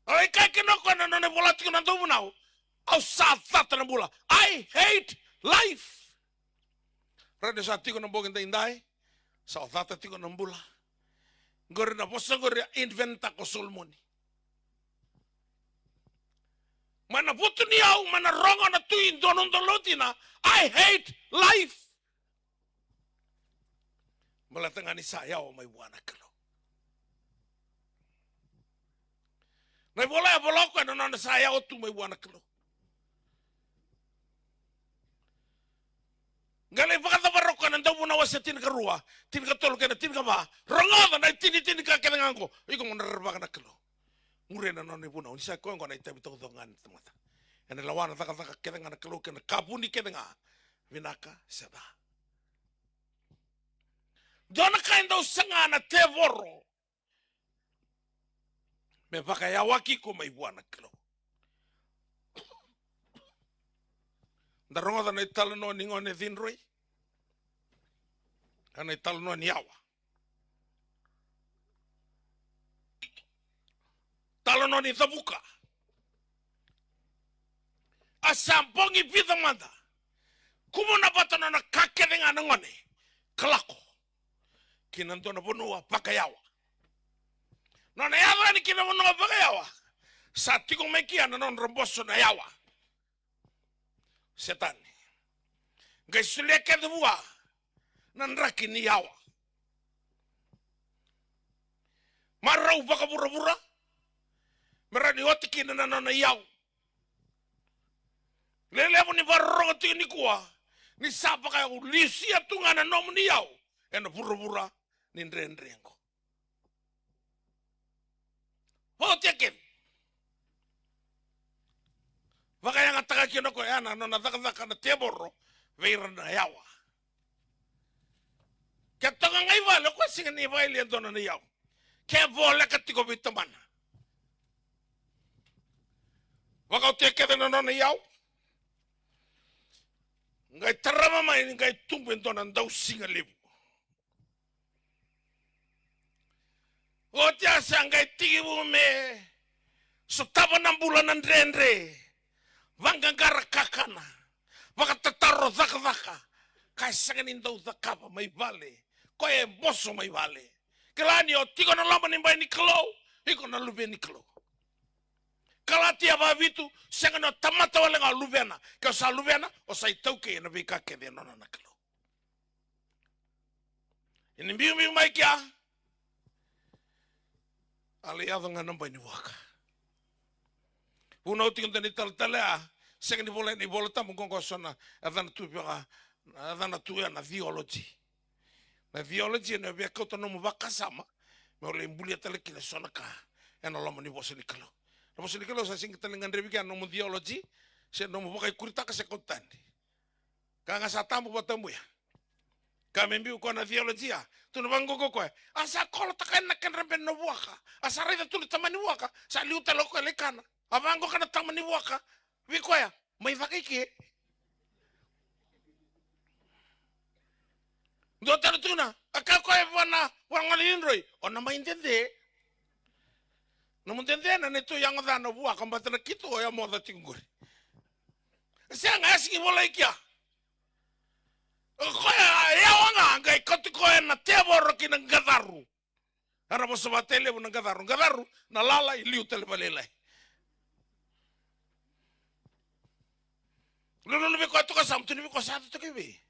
Ay kakino ko na nanabula tu na dumunao. Au sa thata na bula. I hate life. Rada sa tiko na bogin tainday. Sa thata tiko na bula. Gore na posa gore inventa ko solmoni. Mana putu niyaw, mana rongo na tuin donon dolotina. I hate life. Malatangan ni sayaw may buwana kalo. Na bola ko na sayaw tu may buwana kalo. Galay baka tabarok ka nang daw na sa tin ka rua, tin ka tolo kena tin ka ba, rongoda na tin ka kena ngangko, iko mo naraba ka nakalo. Mure na noni puna, unisa ko ngo na itabi to ngan tamata. Ene lawana taka kena ngana kalo kena kapuni kena nga, vinaka seba. Dona kainda usanga na tevoro. Me pakayawaki ko may buwana kalo. Darongoda na italo no ningone dinroi. Ana italo no niawa. Talo no ni tabuka. Asampongi pita manda. Kumo na bata na kakere nga ngone. Kalako. Kinanto na punua pakayawa. Nona yawa ni kina punua pakayawa. Sa tiko mekia na non romboso na yawa. Setani. Gaisulia debua. Nanraki ni yawa. Marau baka bura-bura. Merani otiki na nona yawa. Lelevo ni barro ti ni kuwa. Ni sapa kaya ulisia tunga na nomu ni yawa. Ena bura-bura ni ndrengo. Hotekin. Baka yang ataka kino ko yana nona zaka na teboro. Veira na yawa. Katonga ngai wala ko singa ni vai le dona ni yawa. Ke vola katiko bitamana. Baka oteke na nona yawa. Ngai tarama mai ngai tumbe dona ndau singa libu. Otia sangai tigibu me. So taba nambula nandrendre. Vangangara kakana. Baka tataro zaka. Kai sangan indau zakapa mai vale. Koe boso mai vale. Kelani o tiko na lama nimbai ni klo. Iko na lube ni klo. Kalatia babitu sangan o tamata wale nga lubena. Kau sa lubena o sa itauke na bika kede nona na klo. Ini biu mai kia. Aliado nga nambai ni waka. Una uti ni taltalea. Sangan ni bola tamu kongo sona. Adana tupia adana tuya na theology. Na theology na vya kauta nomu waka sama. Me ole imbulia tale kile sona ka. Ena lama ni bosa ni kalo. Na bosa ni kalo sa singi tale ngandrebi kia nomu theology. Se nomu waka ikurita se kautandi. Kanga sa tamu batamu ya. Kami mbiu kwa na theology ya. Tuna bango kokoe. Asa kolo takan na kenrembe no waka. Asa raida tuli tamani waka. Sa liuta loko elekana. Abango kana tamani waka. Wikoya. Mai wakaike. Ndo tuna. Akakoe wana indroi. Ona maintende. Na muntende na neto yang dana waka. Mbatana kito o ya moda tinguri. Sianga asiki bola ikia. Koya ya wanga ngai kotikoe na teboro kina ngadaru. Ara mo sabatele na ngadaru. Ngadaru na lala iliu tele balelai. Lulu lebih kau tu kasam tu lebih kau satu tu kebe.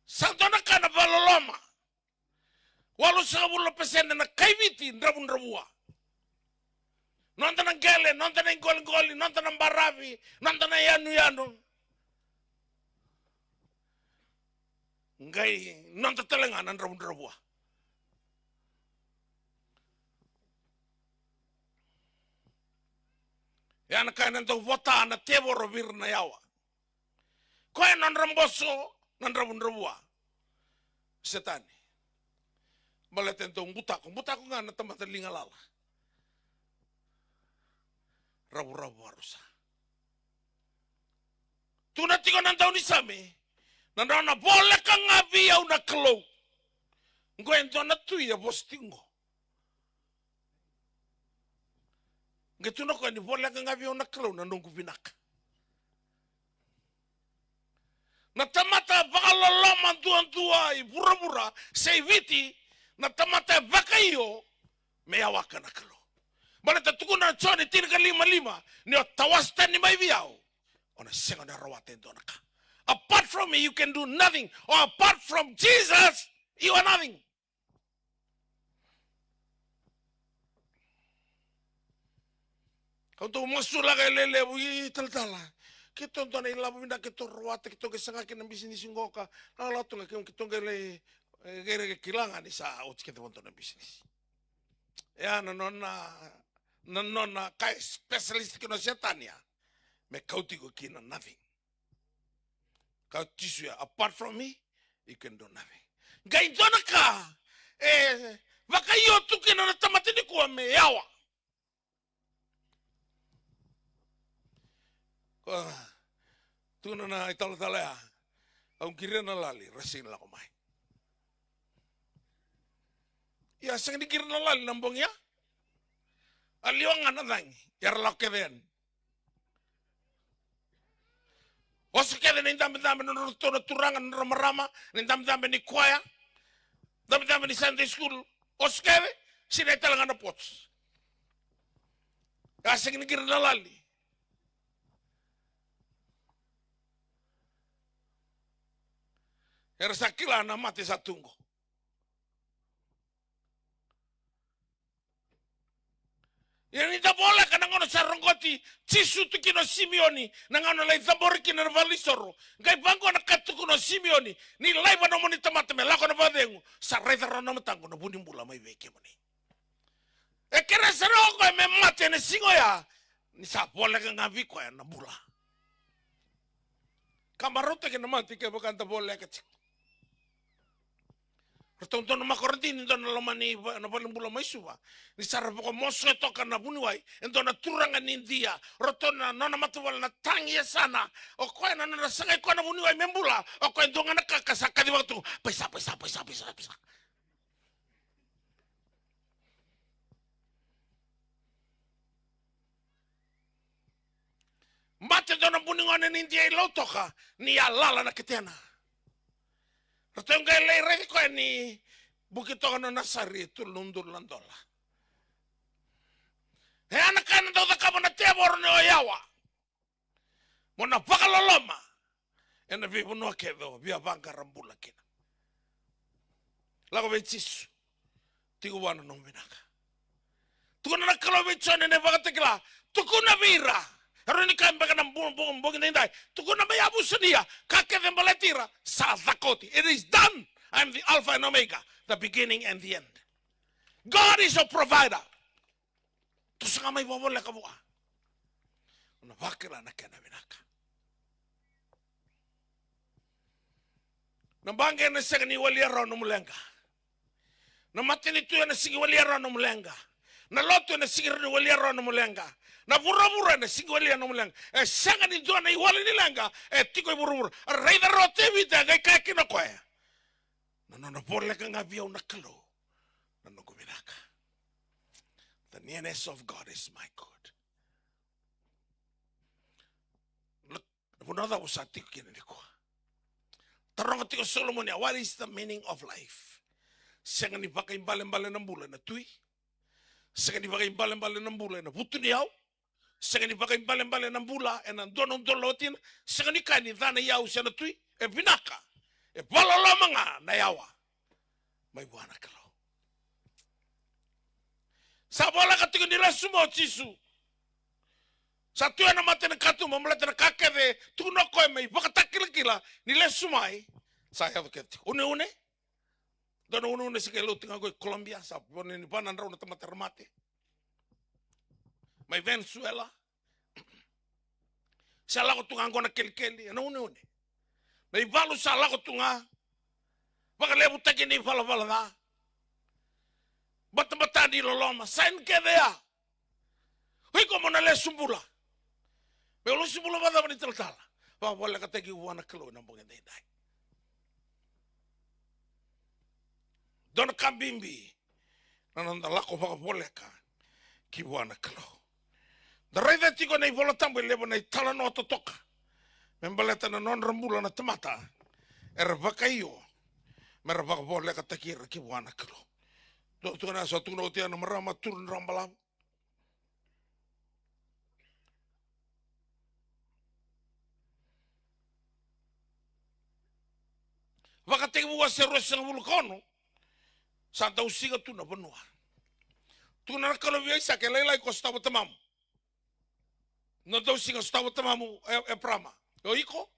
Santona kana baloloma. Walau 10% na kaibiti ndrabun drabua. Nonton ang gele, nonton ang goli, nonton ang barabi, nonton ang yanu. Ngai nonton talengan ang ndrabun drabua. Yan kanan to vota na teboro bir na yawa. Koe non ramboso, non drabun drabua. Setani. Baleten to butako nga na tamata lingalala. Rabu-rabu harusa. Tuna tiko nandau ni same. Nandau na bola ka ngabi au na klo. Ngwento na tuya postingo. Ngetuna ko ni bola ka ngabi au na klo na nungu binaka. Na tamata bakaloloma tuan-tua i pura-pura seiviti na tamata bakayo meyawaka na kalo. Balata tukuna choni tirka 5 ni tawasta ni mai biao. Ona senga na rawate donaka. Apart from me you can do nothing, or apart from Jesus you are nothing. Untuk masula kay lele bui taltala. Kita tonton ay labu minda kita ruwata kita kesanga kina bisnis ngoka. Lala tu lagi kita ngele gere kilangan isa out kita tonton bisnis. Ya nona kai specialist kino setan ya. Me kau tigo kina nothing. Kau tisu ya apart from me you can do nothing. Gai dona ka baka iyo tu kina na tamatini kuwa me yawa. Tuna na itala ya. Ang kira na lali, rasin la kumay. Ya, sang di kira na lali, nambong ya. Aliwang nga na yar la keden. Oso keden, nindam-dam na turangan na ramarama, nindam-dam ni kwaya, nindam-dam ni Sunday school. Oso keden, sinay talaga na pots. Ya, sang di kira na lali. Era sakila na mati sa tunggo. Yan ita bola ka nangono sa rongoti chisu tu kino Simeoni nangono lai tambori kino valisoro ngai bango na katu kuno Simeoni ni lai ba no moni tamata me lako na badengu sa reza rono matango na buni mbula mai veke moni e kera sarongo me mate ne singo ya ni sa bola ka ngavi ko ya na bula kamarote ke na mati ke bakanta bola ka chik Rotonto na makorantini ndo na lomani na balimbula maisuwa ni sarap ko moso ito ka na buniway ndo na turangan ni India rotona nona matuwal na tangi ya sana o koy na nasangay ko na buniway membula o koy ndo nga nakakasaka di waktu paisa mate ndo na buningon ni India iloto ka ni alala na kitena Ratong kay lay ko ni bukit ako na nasari tulundur landola. He anak kan daw ka mo na tebor no yawa. Mo na pakaloloma. Ena vivo no kedo via banka rambula kina. Lago betis. Tiguano no minaka. Tukuna na kalo bechone ne bagatekla. Tukuna bira. Haruni kan baka ng buong na hindi. Tukuna may abuso niya. Kakete baletira. Sazakoti. It is done. I'm the Alpha and Omega. The beginning and the end. God is your provider. Tusa nga may wawala ka buwa. Unabakila na kinaminaka. Nambangga na sa ni waliaraw na mulenga. Namatinito na sige waliaraw na mulenga. Naloto na sige waliaraw na mulenga. Na bura-bura na singwali ano lang sanga ni doon na iwala nilanga tikoy bura-bura ray da rote vita kay kaki na kwaya na porle ka nga biyaw na kalo na guminaka. The nearness of God is my God. Napunada ko sa tiko kinaniko tarong tiko Solomon ya, what is the meaning of life? Sanga ni baka imbalen-balen ng bulan na tuy sanga ni baka imbalen-balen ng bulan na buto niyaw Sanga ni baka imbalen-balen ng bula and ang donong dolotin sanga ni kani dana yaw siya na tuy binaka balala mga nayawa may buwana kalo sa bola katigo nila sumo chisu sa tuya na mati na katu mamalata na kakeve tuno koy may baka takila-kila nila sumay saya bakit une-une dono une-une sige luting ako Colombia sa bonin banan raw na tamatermate may Venezuela. Sa lako tunga ko na kelkeli. Ano une-une? May balo sa lako tunga. Baka lebu tagi ni fala-fala na. Bata-bata ni loloma. Sain kedea. Huy ko mo na le sumbula. May ulo sumbula ba dapat italtala? Baka wala ka tagi uwan na kalo ng bungin day. Doon kambimbi. Nanandalako baka wala ka. Kibuwan na kalo. Daray da tiko na ivola tambo lebo na itala no totoka. Membaleta na non rambula na tamata. Baka iyo. Mera baka bole ka takira ki wana kalo. Do tu na so tu no tia na marama turun rambala. Baka tegi buwa se rosa vulcano. Santa usiga tu na benua. Tu na kalo via isa ke lelai ko sta tamam. No tau singa stawa tamamu e prama. O iko,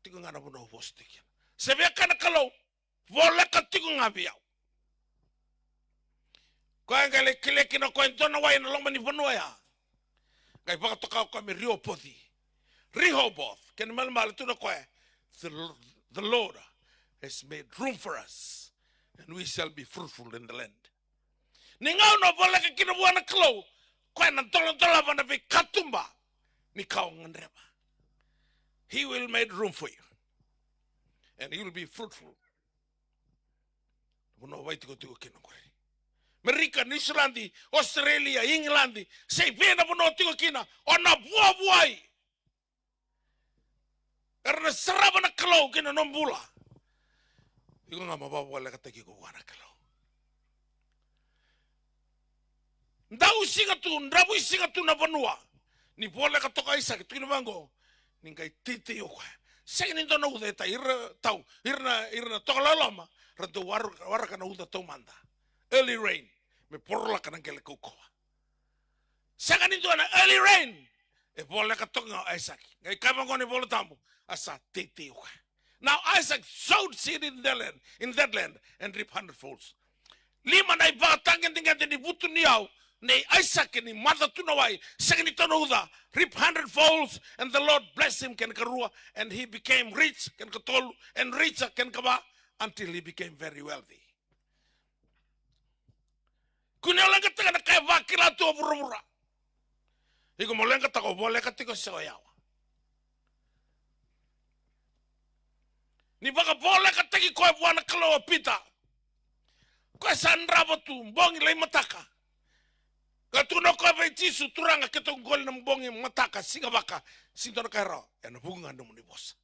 tiko ngana puno postik. Sebia kana kalau, vola ka tiko ngabiau. Ko ngale kile kina ko entona wa ina loma ni ponua ya. Kai baka toka ko me rio poti. Rehoboth, ken mal mal tu na ko. The Lord has made room for us and we shall be fruitful in the land. Ningau no vola ka kina buana kalau. Ko na tola bana be katumba. Ni kau ngreba. He will make room for you. And you will be fruitful. Buno vai tiko kina ko. Amerika, New Zealand, Australia, England, sei pena buno tiko kina ona buai. Karena seraba na kalau kina nombula. Iko nga mabawa la kataki ko wana kalau. Ndau singa tu na banua. Ni bola ka toka isa ki tino bango. Ningai titi yo kwa. Sei ni dona uda ta irna toka lama. Rado war kana uda tau manda. Early rain. Me porla kana kele kukoa. Saka ni dona early rain. E bola ka toka Isaac. Ngai kabango ni bola tamu. Asa titi yo kwa. Now Isaac sowed seed in that land and reap 100-folds. Lima na ibatangan tinggal ni butu niau. Nei Isaac ni mata tunawai. Second tonuda reap 100-folds and the Lord blessed him ken karua and he became rich ken katolu and richer ken kaba until he became very wealthy. Kunya lenga taka na kaya vakila tu burubura. Iko molenga taka boleh katiko sewayawa. Ni baka boleh kataki koe buana kalau pita. Koe sandraba tu mbongi lai mataka. Katuno koe bai tisu turanga ketong gol na mbongi mataka singa baka sintona kairo. Ena bunga ndo muni bosa.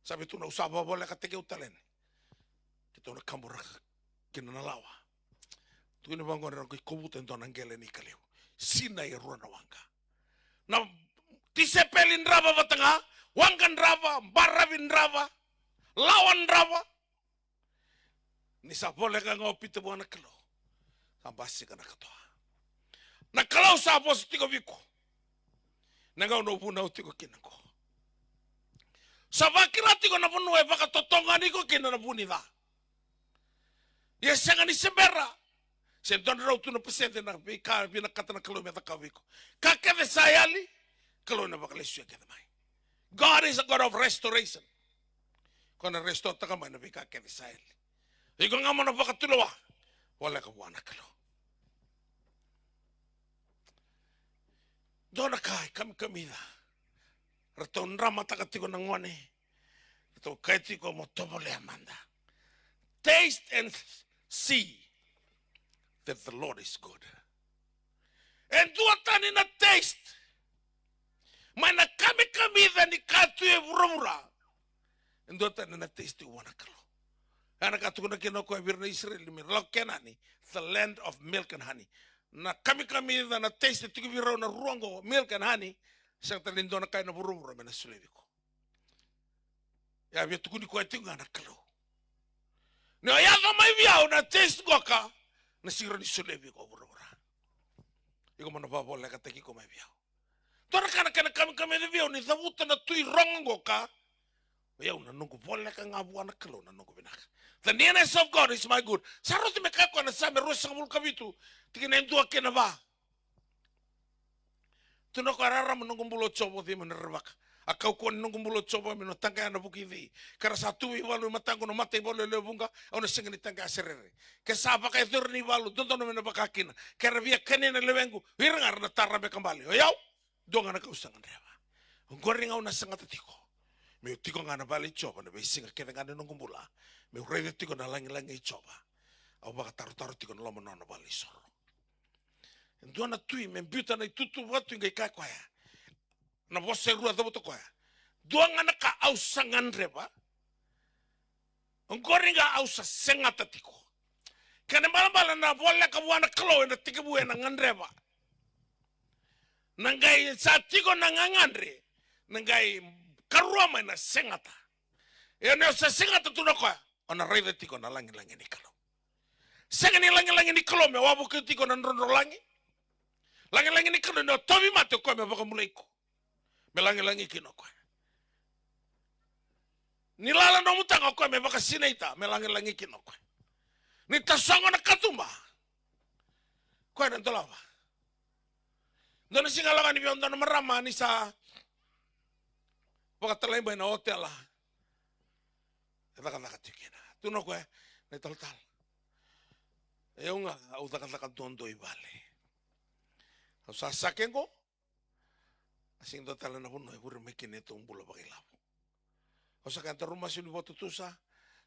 Sabi tu na usaba boleh kataki utalen. Ketong na kambura kina nalawa. Tu ni bangon na koe kobuta ndo nangele ni kaliu. Sina ya ruana wanga. Na tisepelin raba batanga. Wangan raba, barabin raba. Lawan raba. Ni sa boleh ka ngopita buana kalau. Sambasi ka nakatoa. Na kalau sa bos tiko biko. Nangau no buna utiko kinako. Sa bakira tiko na bunu e baka totonga niko kina na buni da. Ya sanga ni sembera. Sentona rau tu na presente na bika bina kata na kalau meta kawiko. Kaka de sayali kalau na baka lesu ke mai. God is a God of restoration. Kona restore taka mai na bika ke de sayali. Iko nga mo na baka tulowa. Wala ka buana kalau. Dona kai kamida. Raton rama takatiko ng ngone. Ito kai tiko mo tobole amanda. Taste and see that the Lord is good. And duatan na taste. May na kamida ni katu e burura. And duatan na taste wana kalo. Ana katu na kinoko e birna Israel mi lokenani, the land of milk and honey. Na kami na taste tiko biro na ruango milk and honey sa talindo na kay na burura mena sulebiko. Ya biya tukuni ko ito nga nakalo. No ya ka may biyaw na taste ko ka na siguro ni sulebiko burura. Iko man nababola ka taki ko may biyaw. Tora ka na kami na biyaw ni zabuta na tuy rongo ka. Yaw na nungu bola ka nga buwan nakalo na nungu binaka. The nearness of God is my good. Saroti me kako na sa me rosa mul kabitu. Tingin endo akena ba. Tuno karara menunggu bulo cobo di menerbak. Akau ko nunggu bulo cobo meno tangga na buki di. Kara satu iwalu matango no mate bolo lebunga ona singani tangga serere. Ke sapa ka ni walu tonton meno bakakina. Kara via kanina lewengu hirangar na tarabe kembali. Oyaw donga na kausangan reba. Ngoring au na sangat tiko. Me tiko ngana bali coba na besinga kena ngana nunggu bula. Me urede tiko na langi coba. Au baka taru tiko na lomo nono bali soro. Ndona tui membuta na tutu watu ngai kakwaya. Na bose rua dabo to kwaya. Duanga na ka au sangan reba. Ngoringa au sa sengata tiko. Kene malambala na bola ka buana klo na tiki buena na ngandreba. Nangai sa tiko na ngangandre. Nangai karuama na sengata. E ne sa sengata tu na kwaya. Ona rede tiko na langi ni kalo. Senga ni langi ni kalo me wabu ke tiko na nrondo langi. Langi ni kalo no tobi mate ko me baka mulaiko. Melangi-langi kino koe. Nilala no mutanga koe me baka sineita melangi-langi kino koe. Ni tasongo na katumba. Koe na tolawa. Dono singalanga ni bionda na marama ni sa baka talaimba na hotel la. Eta kata katikina. Tuno koe na tal. Eu nga au taka tondo i vale. Au sa sakengo. Asing do tala na puno e pura mekine to umbula bakilapo. Au sa kanta rumah suni voto tusa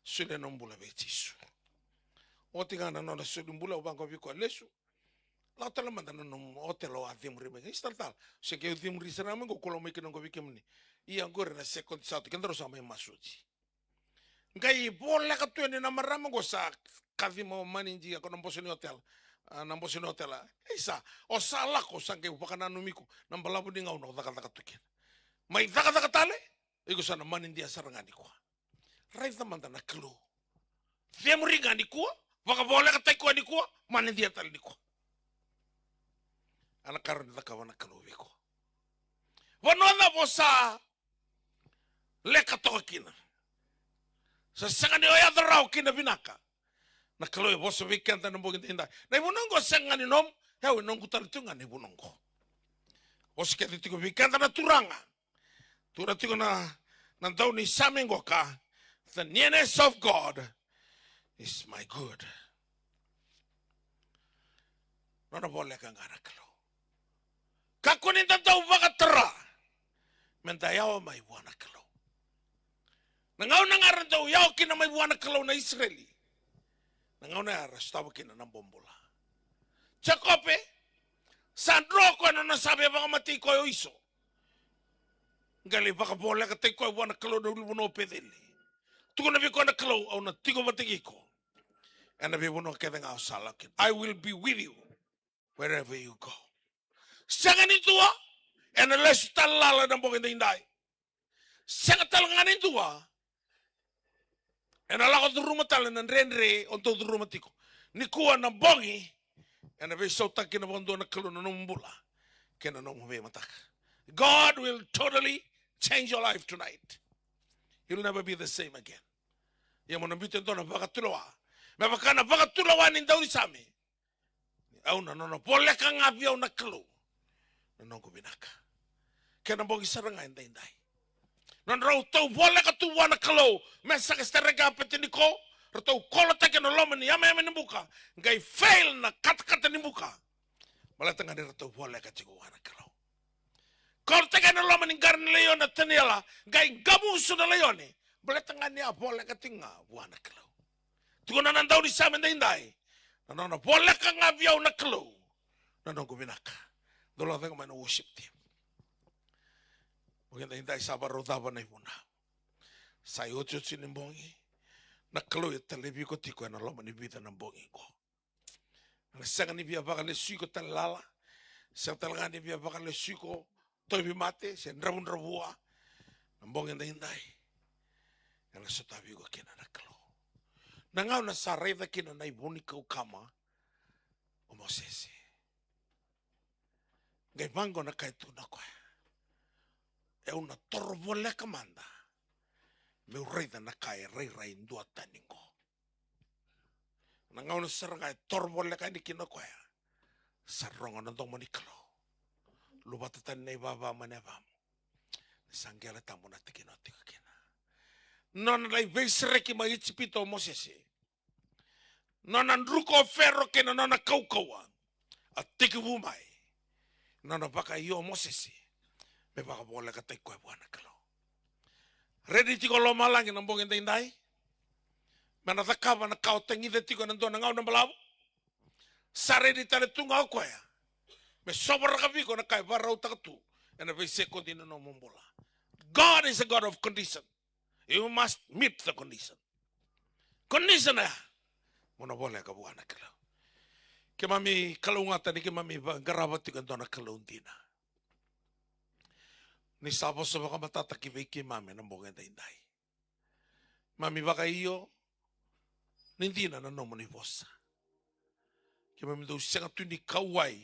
suni na umbula bechisu. O tinga na nona suni umbula ubangko viko lesu. Lau tala manda na nom hotel o athimuri me. Istal tal. Se ke athimuri sana mengo kolo mekine ngo vike mni. Ia ngore na second satu kendaro sama e masuji. Ngai bola ka tuene na marama go sa kavimo maninji ako namboso ni hotel. Namboso ni hotel. Isa o sala ko sange upakana numiko nambalabu ni ngau no taka tuken. Mai taka tale iko sana maninji asarangani ko. Rai tamanda na klo. Themuri ngani ko waka bola ka tai ko ni ko maninji tal ni ko. Ana karon taka wana klo wiko. Wanona bosa leka tokina. Sa sangani o yadrau kina binaka. Na kalau e boso weekend na mbogin tinda. Na ibunongo sangani nom, hau nongo talitunga na ibunongo. Boso kete tiko weekend na turanga. Tura tiko na nandau ni samengo ka. The nearness of God is my good. Nona boleh ka ngara kalau. Kako ni tantau wakatera. Menta yao mai buana kalau. Nangau nangaran tau yao kina mai buana kalau na Israeli. Nangau na arastava kina na bombola. Chakope, sandro ko na sabi baka mati ko iso. Gali baka bola ka tay ko buana kalau na ulbuno pedeli. Tuko na biko na kalau au na tiko matigi ko. And na bibuno kete ngau salakin. I will be with you wherever you go. Sangan itua, and na lesu talala na bogin indai. Sangat talangan itua, and ala ko rumah talan nan renre onto rumah tiko. Ni kuwa na bongi, and na beso taki na bondo na kalu na numbula. Kena nong me matak. God will totally change your life tonight. You'll never be the same again. Yang mo nambito ito na bakatulawa. Me baka na bakatulawa nindaw di sami. Au na no boleh ka ngabi au na kalu. Na nong binaka. Kena bongi saranga indai. Non rau tau boleh ka tuwa na kalau mesa ka sterega petiniko rau kolo take no loma ni yama ni buka ngai fail na kata ni buka malah tengah ni rau boleh ka tigo wana kalau kolo take no loma ni garn leon na teniala ngai gamu sudah leon ni malah tengah ni boleh ka tinga wana kalau tigo na nandau di sama ndai na no boleh ka ngabiau na kalau na no binaka dolo tengah main worship team. Mungkin tidak sabar roda na ibuna. Sayo cuci nimbongi. Na kalau ya telebi ko tiko na loma ni bita nimbongi ko. Na sanga ni biya baka le suiko talala. Sa talaga ni biya baka le suiko toy bimate sen rabun rabua. Nimbongi na hindai. Na sotabi ko kina na kalau. Na ngau na sareda kina na ibuni ko kama. O Mosese. Ngai mango na kaitu na koe. E una torvole kamanda. Me urreida na kai rei ndua taningo. Na ngau na saranga e torvole ka ni kina koe. Saronga na dong manikalo. Lubata tan nei baba manevam. Sanggela tamu na tikino tika kina. Non lai vesreki ma ichipito Mosese. Non andruko ferro kina non kaukawa. A tikivumai. Non baka iyo Mosese. Me baka boleh kata ikoi buana kalau. Ready tiko lo malangi nambong ente indai. Mana takava na kau tengi de tiko nanto na ngau na balabu. Sare di tale tunga ko ya. Me sobar ka biko na kai barau takatu. And a vese continue no mumbola. God is a God of condition. You must meet the condition. Condition ya. Mona boleh ka buana kalau. Ke mami kalau ngata ni ke mami garabat tiko nanto na kalau undina. Ni sabo sa baka matataki veki mami ng bongga indai. Mami baka iyo hindi na nomo ni bosa. Kaya mami daw siya nga ni kawai.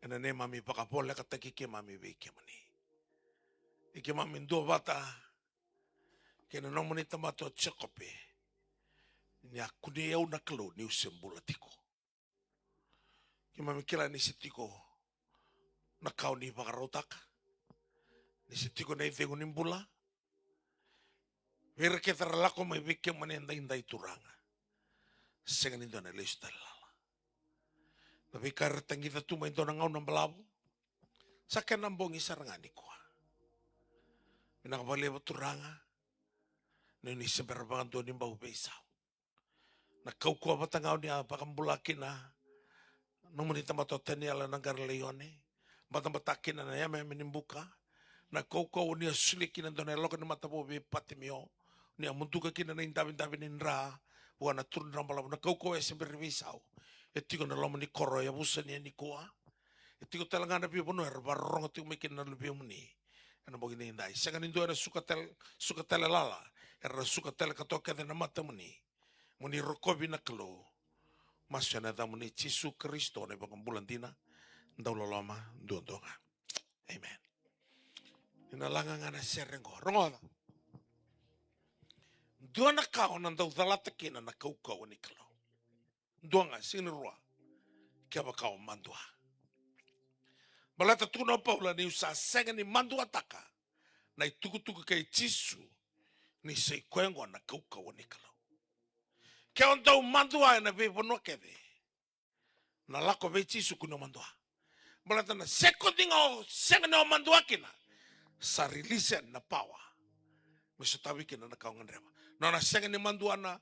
Ena ne mami baka boleh kataki ke mami veki mani. Ike mamin dua bata. Kena nomoni tamato tsekope. Ni aku ni yau na kalo ni usembula tiko. Ke mami kila ni sitiko. Na kau ni pakarotaka. Ni sitiko na ivengu ni mbula. Vira ke lako mai vike manenda inda ituranga. Senga ni dona lesu talala. Tapi karetangi tu mai dona ngau na balabu. Saka nambongi sarangani kwa. Minakabali baturanga. Nini seberbangan doni bau besau. Na kau kuah batangau ni apakambulaki na. Nomoni tamatoteni ala nagar leone. Batambatakin na yame menimbuka. Na kau ni asuliki na dona loka ni matapo be patimio. Ni amuntuka kina na intabi ni nra. Wana turun rambalabu na kau ese berbisau. Etiko na lomo ni koro ya busa ni kuah. Etiko talangana pio pono barong etiko mekin na lebih muni. Ana bogi ni indai. Sangan indo era suka tele lala. Era suka tele katoke na mata muni. Muni rokobi na kelo. Masya na da muni Yesus Kristo ne bakang bulan dina. Ndaulo lama ndondonga. Amen. Ina langa ngana serengo. Rongola. Duana kau na ndau dalata kina na kau ni kelo. Duanga sini rua. Kia bakau mandua. Balata tuna paula ni usa senga ni mandua taka. Na ituku kay Yesu ni sei kwengo na kau ni kelo. Kia ondau mandua na bevono keve. Na lako ve Yesu kuno mandua. Balata na sekodingo senga na mandua kina. Sa release na power. Mesutawi kina na kau nganrema. Na senga ni mandua na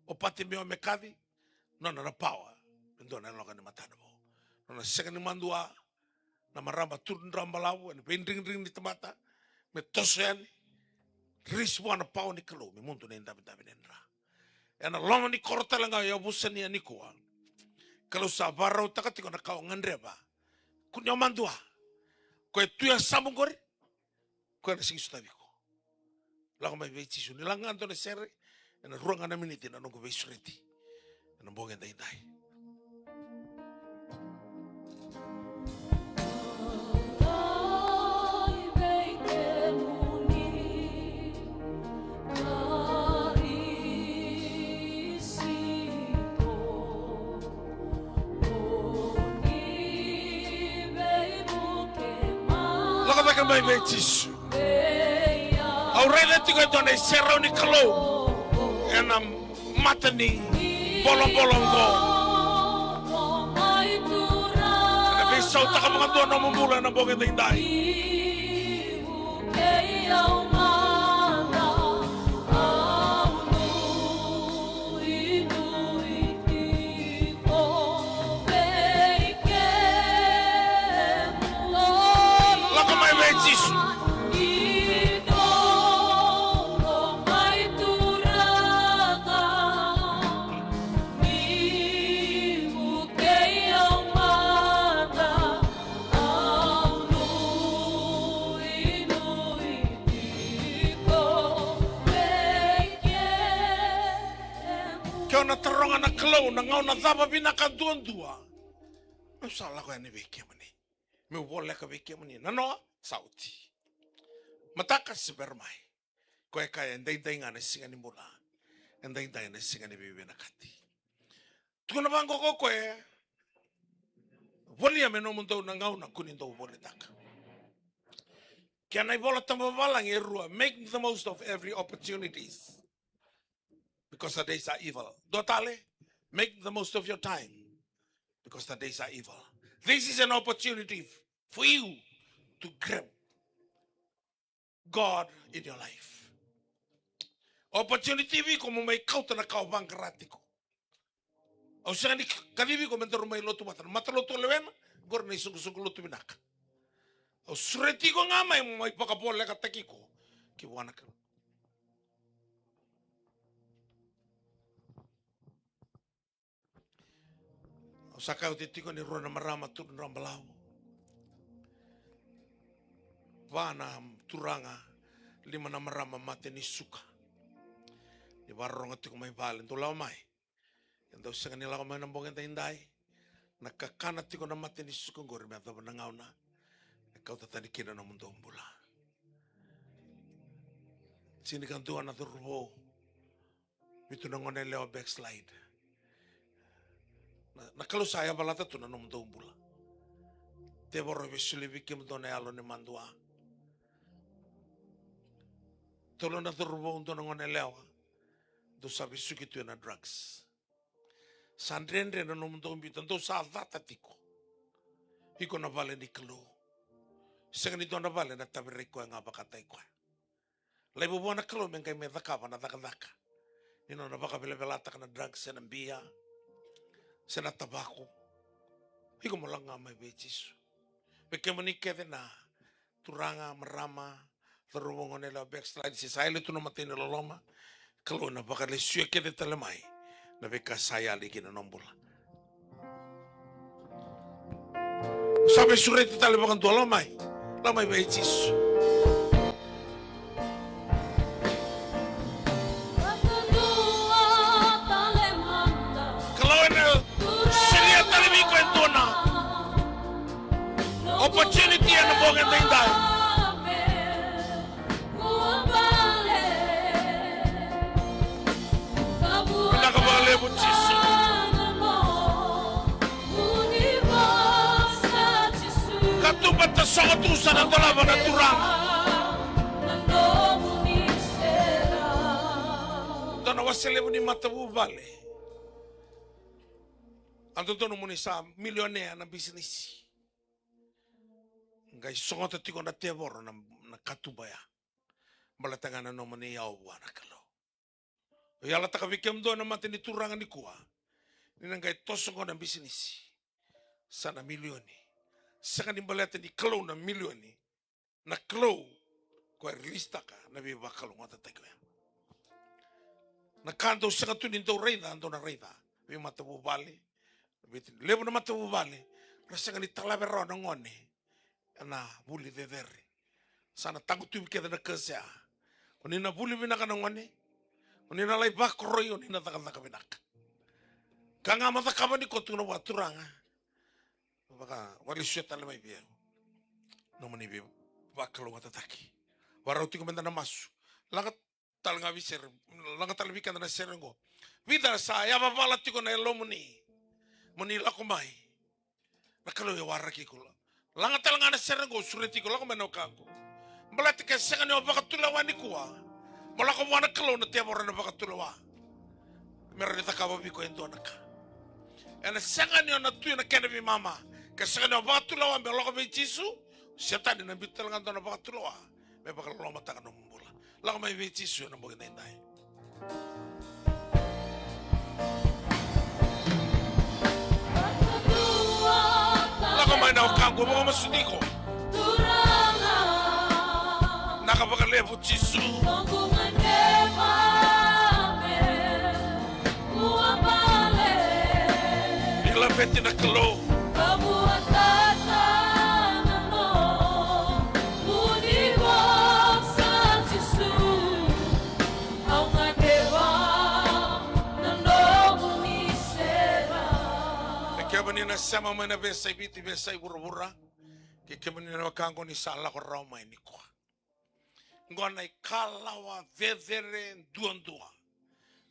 opati meo mekadi. Na power. Ndo na loka ni matadabo. Na senga ni mandua na maramba turun ramba lau. Na pendring ni temata. Me tosen. Release wana power ni kalo. Me muntu na indabi nendra. Ena loma ni korotalanga ya busan ni anikua. Kalau sabara utakati kona kau nganreba. Kunya mandua. Koe tuya samungori. Koe na singi sutabiko. Lago mai vei Yesu. Nilanga antone sere. Ena ruanga na miniti na nungu vei sureti. Ena mbonge indai. Mai vei Yesu. Aurele tiga dona serau ni kalau. Enam mata ni bolong-bolong go. Ena besau tak mengatua nama mula na bonge indai. Jesus. Kau na teronga na kelo na ngau na zaba bina kantua. Masalah kau ni beke mani. Me boleh ka beke mani. Nano sauti. Mataka sebermai. Koe kaya ndai ngane singa ni mula. Ndai ngane singa ni bibi nakati. Tukuna bango ko koe. Volia meno mundo na ngau na kunindo vole taka. Kia nai bola tamawalang e rua. Make the most of every opportunities. Because the days are evil. Dotale, make the most of your time. Because the days are evil. This is an opportunity for you to grab God in your life. Opportunity vi como may kauta na kau bangkaratiko. O siya ni kadivi ko mentero may lotu matan. Mataloto lewen, gor na isung lotu binaka. O sureti ko nga may pakapole kataki ko. Kiwana ka. O sakau titiko ni rona marama turun rambalau. Vana turanga lima na marama mate ni suka. Ni barong atiko may balen to lau mai. Endo sanga ni lau mai nambong enta indai. Nakakana tiko na mate ni suka ngori me atau nangau na. Kau tatani kina na mundo umbula. Sini kan tuan na turbo. Itu nangone leo backslide. Na kalau saya balata tu na nom tumbula. Te borro besuli bikim to na alo ni mandua. Tolo na turbo unto nangone leo. Do sabi suki tu na drugs. Sandrendre na nom tumbi tanto sa data tiko. Iko na vale ni kelo. Sengan itu na vale na tabiriko nga bakatai ko. Lebo buana kelo mengkai me daka na daka. Ino na baka bela-belata na drugs na bia. Sena tabako. Iko mo lang nga may betis. Beke manikete na turanga marama terubungo nela backslide si saya itu nama tini loloma kalau na baka le suya kete telemai na beka saya lagi na nombol. Sabe suret tale bakan tua lamai betis. Kalau ena seria tale biko entona opportunity na bongen tindai. Nakabale mo Jisu. Katubat na sa katusan ang dalawa na turang. Doon wasile mo ni matabu vale. Ang doon mo ni sa milyonea na business. Ngay songot at tiko na tebor na katubaya. Malatangan na naman ni yawa na kalo. Yala takabikem do na matini turangan ni kuwa. Ninangay tosong ko ng business. Sana milyoni. Saka ni balete ni kalo na milyoni. Na kalo. Kwa lista ka. Nabiba kalo nga tatay ko yan. Nakanto saka tunin do reyda. Ando na reyda. May matabubali. Lebo na matabubali. Rasa nga ni talabero ng ngone. Na buli dedere. Sana tango tuwi keda na kasya. Kung na buli binaka ng ngone. Kung na lay bakroy. Kung na takataka binaka. Kanga matakaba ni kotu na waturanga. Baka wali suya tala may biya. Naman ibi bakalo matataki. Warauti ko menda na masu. Langat talaga biser. Langat talabikan na serengo. Vida sa ya babalati ko na elo muni. Muni lakumay. Nakalo ya waraki ko. Langat talaga na serengo sureti ko lako menokako. Balati ka senga ni bakatulawa ni kuwa. Malako mo na kalo na tiap orang na bakatulawa. Meron ta kababi ko endo naka. Ena senga ni na tuya na kena bi mama. Ka senga ni bakatulawa me lako be Jisu. Setan na bitel ngan na bakatulawa. Me bakal lo mata ka no mbola. Lako may be Jisu na mo ginay. Lako may na kango mo masudiko. Nakapagalevo Jisu. Ilapeti na kalo. Kaya na sama mo na besay biti besay bura-bura. Kaya na wakango ni sala ko raw may ni ko. Ngona ikalawa vedere duandua.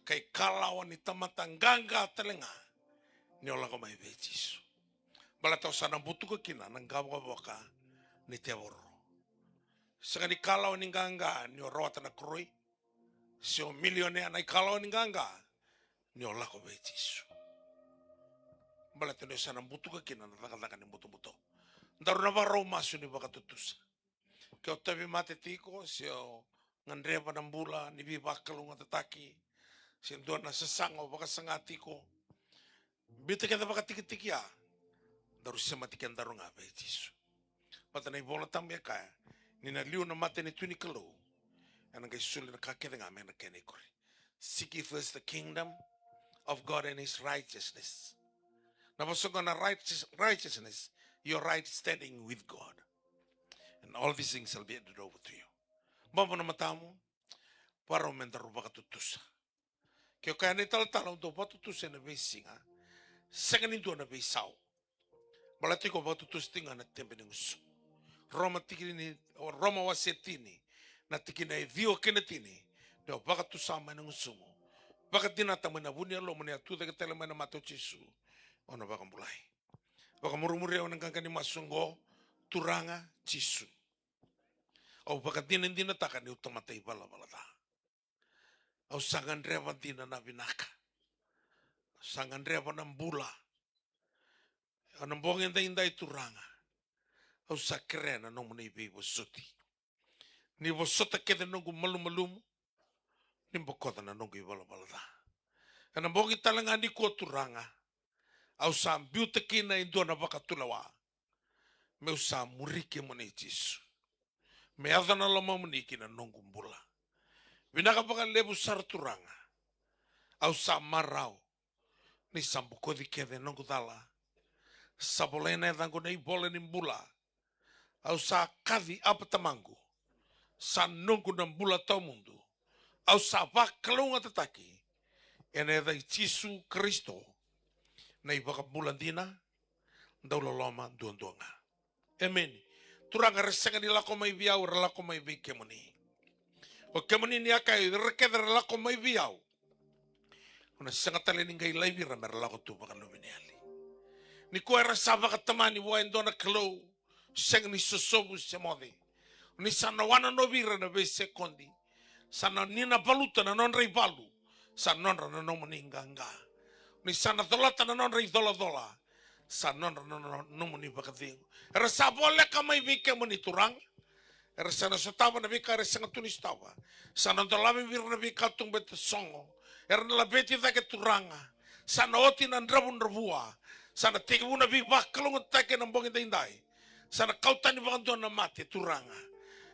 Kay kalawa ni tamatanganga telenga. Nyola ko may betis. Balataw sa nambuto ko kina nang gawa-gawa ni teboro. Sa ni kalawa ni ganga nyo rawata na kroy. Siyo milyonea na ikalawa ni ganga nyola ko betis. Balataw nyo sa nambuto ko kina nataka ni buto-buto. Daru na ba raw maso ni baka tutusa. Kau tabi mate tiko sio ngandreba ng bula ni bibakalo nga tataki sio doon na sasango baka sangati ko bita kita baka tiki-tiki ya daru siya matikan daru nga ba Jisu pata na ibola tambia kaya ninaliw na mate ni tunikalo anang kay suli na kakita nga may nagkanikori seek ye first the kingdom of God and His righteousness napasok na righteousness your right standing with God. And all these things shall be added over to you. Bapa na matamu, para umendar baka tutusa. Kaya kaya ni tal-talaw do baka tutusa na besinga, senganin do na besaw. Balati ko baka tutusa tinga na tempe ng uso. Roma wasetini, na tikina e dio kene tini do baka tu sama na ngusumu baka tinata mana bunia lo mania tu ke tele mana mato cisu ona baka mulai baka murumuri ona kangkani masungo turanga cisu au baka tinin dina taka ni utamata ibala balata au sangan reva dina na binaka sangan reva na mbula ana bongen da indai turanga au sakrena no muni bibo suti ni bo sota kede nongu malu malumu ni bo kota na nongu ibala balata ana bongi talanga ni ko turanga au sam biute kina indona baka tulawa me usa murike moni jisu me adana lama muniki na nongu mbula binaka baka lebu sar turanga au sa marau ni sambu kodi kede nongu dala sabolena edango na ibole ni mbula au sa kadi apa tamangu sa nongu na mbula tau mundu au sa vakalunga tataki ene da jisu Kristo na ibaka mbula dina daula lama duan-duanga amen turanga resenga ni lako mai biau relako mai bi kemoni o kemoni ni akai rekeda relako mai biau ona senga tale ni ngai laivi ra mer lako tu baka luminiali ni ko era sava katamani wa endona klo senga ni sosobu semode ni sana wana no vira na be sekondi sana nina baluta na non rei balu sana non ra no moninganga ni sana dolata na non rei dola sana non no moni baka dingo era sabole kamai bi kemoni turang era sana sotava na bika era sanga tunistawa sana dolami vir na bika tung bet songo era na labeti da ke turanga sana oti na ndrabun rabua sana tegu na bi bakalung take na bongi indai sana kautani bakanto na mate turanga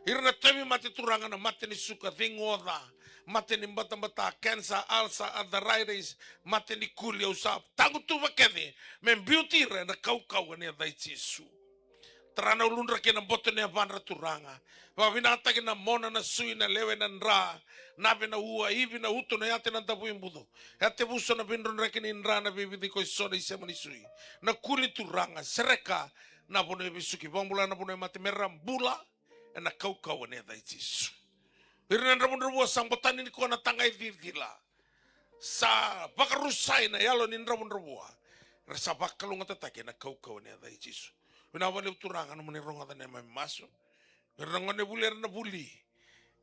irna temi mate turanga na mate ni suka vingoda mate ni bata cancer alsa arthritis mate ni kulia usap tangu tu bakede men beauty re na kau ne dai Jesu trana ulundra ke na boto ne vanra turanga wa vinata ke na mona na sui na lewe na nra na na ua ivi na uto na yate na tapu imbudo yate buso na bindron reke ni nra na bibi di ko sona isema ni sui na kuli turanga sereka na bono bisuki bambula na bono mate merambula na kau ne dai Jesu irna rabun rabu sambotani ni ko na tangai vivila sa bakarusai na yalo ni rabun rabu rasa bakalunga tatake na kau ne dai Jesu Wina wale uturanga no muni ronga tane mai maso. Ronga ne buli erna buli.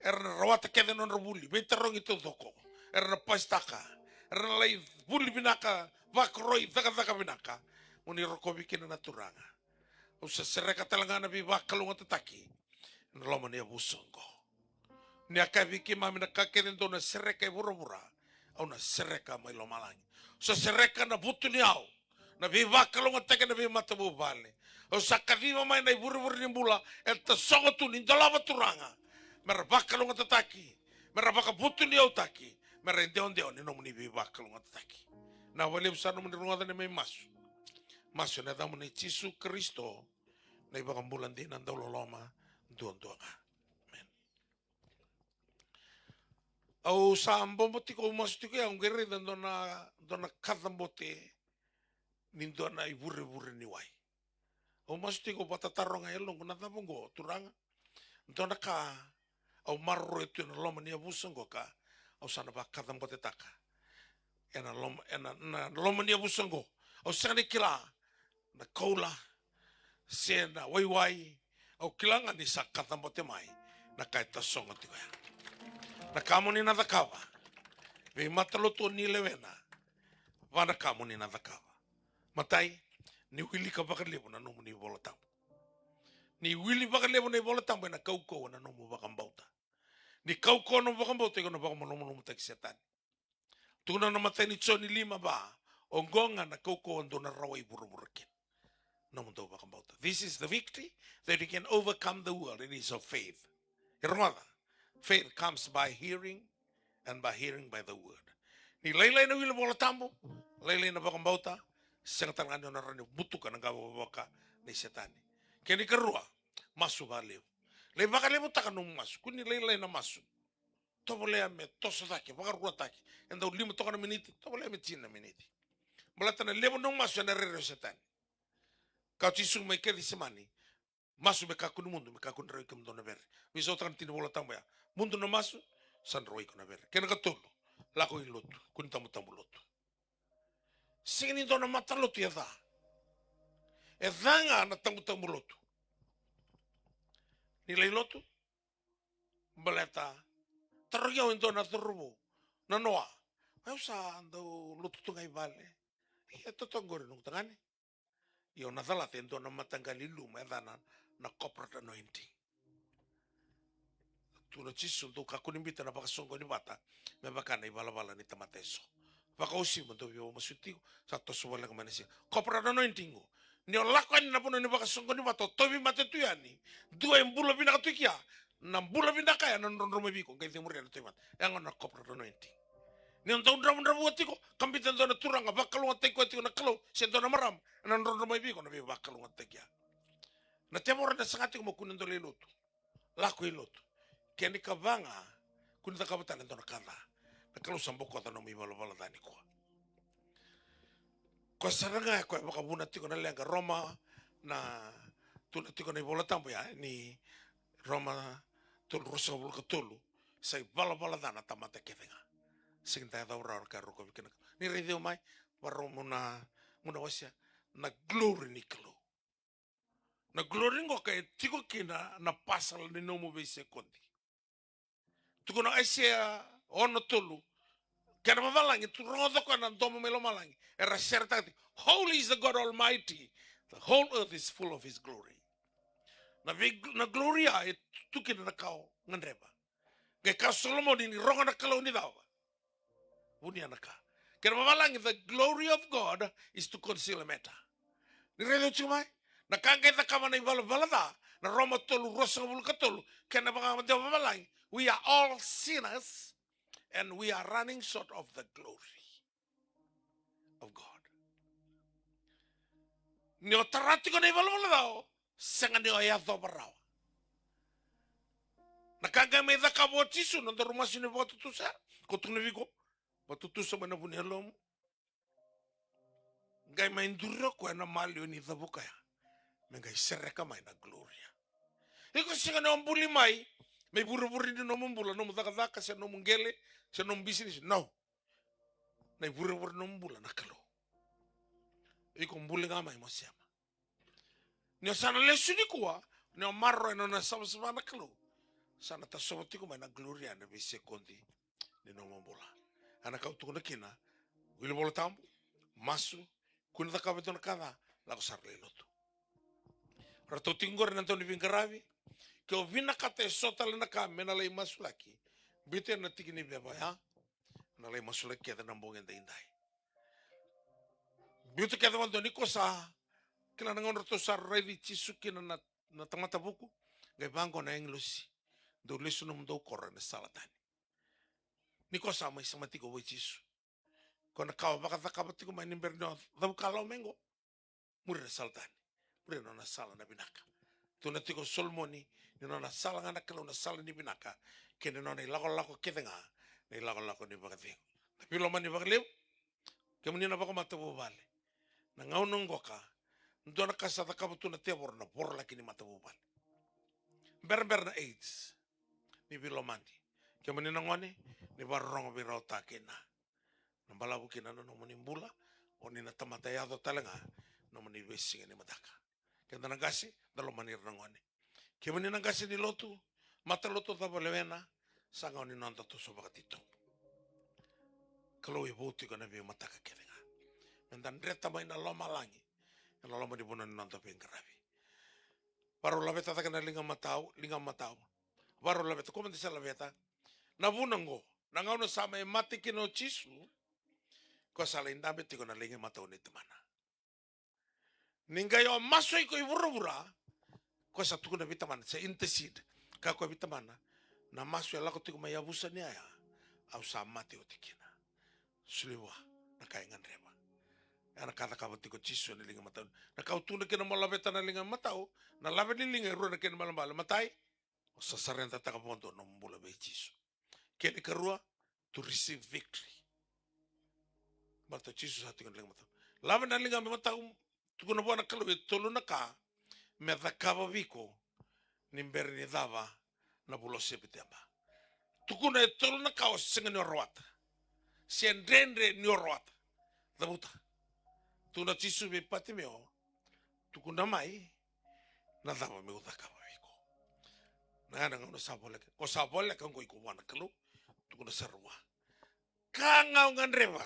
Erna rawata kede non buli. Beta rongi to doko. Erna pastaka. Erna lai buli binaka. Vakroi taka binaka. Muni roko bikin na turanga. Usa sereka talangana bi vakalunga tataki. Nloma ne abusongo. Ni akabiki mami na kakede ndo na sereka ibura-bura. Au na sereka mai lomalangi. Usa sereka na butu ni au. Na bi vakalunga take na bi matabu vale. O sakadima mai na buru-buru ni bula eta songo tu ni dalava turanga mer bakalunga tataki mer baka butu ni otaki mer ndeon ni no muni bi bakalunga tataki na wale usano muni runga ne mai masu na da muni Jesu Kristo na ibaka bulan din ang loma duanga amen au sambo moti ko masu ko yang gere dona katambote ni dona ibure ni wai o masti ko patataronga elong kuna tapungo turanga ntona ka au marro itu na loma ni abusango ka au sana ba katam potetaka ena loma ni abusango au sana kila na kola sena wai au kilanga ni sa katam potemai na kaita songo tiga na kamu ni na takawa ve matalo to ni lewena vana kamu ni na takawa matai ni wili ka baka lebo na nomu ni bola tambo. Ni wili baka lebo na bola tambo na kauko na nomu baka mbauta. Ni kauko no baka mbauta ko na baka nomu tak setan. Tuna na matai ni tsoni lima ba ongonga na kauko ando na rawai buru-burukin. Nomu to baka mbauta. This is the victory that you can overcome the world. It is of faith. Irmada. Faith comes by hearing and by hearing by the word. Ni lailai na wili bola tambo. Lailai na baka mbauta. Sengatan ngano na rani butuka na gawawaka ni setani. Kini kerua masu valeu. Le baka le butaka no masu. Kuni le na masu. Tobo le ame toso taki baka rua taki. Enda lima toka na miniti. Tobo le ame tina miniti. Malata na lebo no masu na rere setani. Kau tisu me kedi semani. Masu me kakun mundo me kakun rei kem dona bere. Wiso tan tini bola tambo ya. Mundu na masu san roi kuna bere. Kena katolo lako i lotu kun tamu lotu. Singini dona mata lotu ya da. E danga na tamu lotu. Nilai lotu baleta tarogya into na turubo na noa. Ai usa ando lotu tungai vale. E totongore nung tangani. Yo na dala tento na matangali luma e dana na corporate anointing. Tuna chisu tu kakunimbita na pakasongo ni bata me bakana ibala ni tamateso. Pakausi mo to yo masuti sa to suwala ka manisi. Corporate anointing go. Ni olakwan na puno ni pakasongo ni bata tobi mate tuyani. Dua embula bina katukia. Na mbula bina kaya na nrono mebiko kay timuri na tuyat. Yang na corporate anointing. Ni on taun ramu atiko kambita na turanga bakalu atiko atiko na kalau sento na maram na nrono mebiko na bi bakalu atikia. Na temora na sangati mo kuno ndole lotu. Lako ilotu. Keni kabanga kun ta kabata na tona kala na kalau sambo ko tano mi bala dani ko saranga ko baka buna tiko na lenga Roma na tuna tiko na bola tampo ya ni Roma tul rosa bul tulu sai bala dana tamata kevenga sinta da ura ka roko bikena ni radio mai waro muna wasia na glory ni kalo na glory ngo ka tiko kina na pasal ni nomo be sekondi tuko na asia ono tulu kana mavalangi tu rodo kana domo melo malangi era certa holy is the God Almighty, the whole earth is full of his glory. Na gloria e tuki na kao ngandreba ge ka Solomon ni ronga na kalau ni dawa bunia na ka kana mavalangi the glory of God is to conceal a matter ni redo chumai na kanga ta kama na ivala da na Roma tolu rosa bul katolu kana mavalangi we are all sinners and we are running short of the glory of God. Ni otarati ko na ibalwala daw, sanga ni oya do baraw. Nakanga me da kabo tisu no do rumasi ni botutusa, ko tuniviko, botutusa mana bunelom. Gai main durro ko na malio ni da bukaya. Mengai sereka mai na gloria. Iko singa no mbuli mai, me buru-buru ni no mbula no mudaka se no mungele, se no business. No. Na buru-buru no mbula na kalo. Iko mbuli nga mai mosiama. Ni sana lesu ni kuwa, ni marro no na sama na kalo. Sana ta soboti ko mai na gloria na be sekondi ni no mbula. Ana kau tu kina, wili bola tambu, masu, kuna ta kabeton kada, la ko sarle lotu. Rato tingor na to ni vingaravi, ke o vina kate sota le na ka mena le masu laki. Bite na tikini beba ya, na le masu laki ada nambongen da indai. Bite kada wando ni ko sa kila nangon rato sa revi chisuki na tamata buku, gai bango na englosi. Do lesu no mdo korra na salatani. Niko sa mai samatiko wai chisu. Kona kawa baka takabatiko mai nimber no dabu kalau mengo. Muri na salatani. Muri na sala na binaka. Tuna tiko solmoni ni na sala ngana kalau na sala ni binaka. Kene no ni lako ketenga. Ni lako ni baka tiko. Tapi lo mani baka leu. Kemuni na baka matabu bale. Na ngau nongoka. Ndo na kasa takabutu na tebor na bor laki ni matabu bale. Ber na AIDS. Ni bilomandi. Kemuni na ngone ni barrongo birau takena. Nambala bukina no moni mbula oni na tamata ya do talenga no moni besinga ni mataka. Kenda nagasi dalo manir nangone. Kemuni nagasi ni lotu mata lotu ta bolevena sanga oni nonta to sobakatito. Kalau ibu ti kana bi mataka kedenga. Mendan reta mai na loma langi. Na loma di bunan nonta pengkarabi. Baru labeta ta kana linga matau. Baru labeta ko menti labeta. Na bunango na ngau sama e mati kino chisu. Ko salain dabe tiko na linga matau ni temana. Ninga yo maso iko ibura-bura. Ko sa tuku na bitamana sa intercede. Kako bitamana na maso ya lako tiko may abusa niya ya. Au sa mati o tikina. Suliwa na kaingan reba. Ana kata kaba tiko chisu na linga matau. Na kau tuna kina mo labeta na linga matau. Na labe ni linga rua na kina malambala matai. O sa sarenta takaponto na mbula be chisu. Kene karua to receive victory. Mata chisu sa tiko na linga matau. Labe na linga matau. Tuko na buona kalau tolu na ka. Me da kaba viko. Nimber ni dava na bulo sepitamba. tukuna e tolu na kao senga ni orwata sen rendre ni orwata tabuta tuna tisu be pati meo tukuna mai na dama me utaka wiko na nga no sabole ko sabole kan ko iko wana kalu tukuna sarwa kanga ngandreva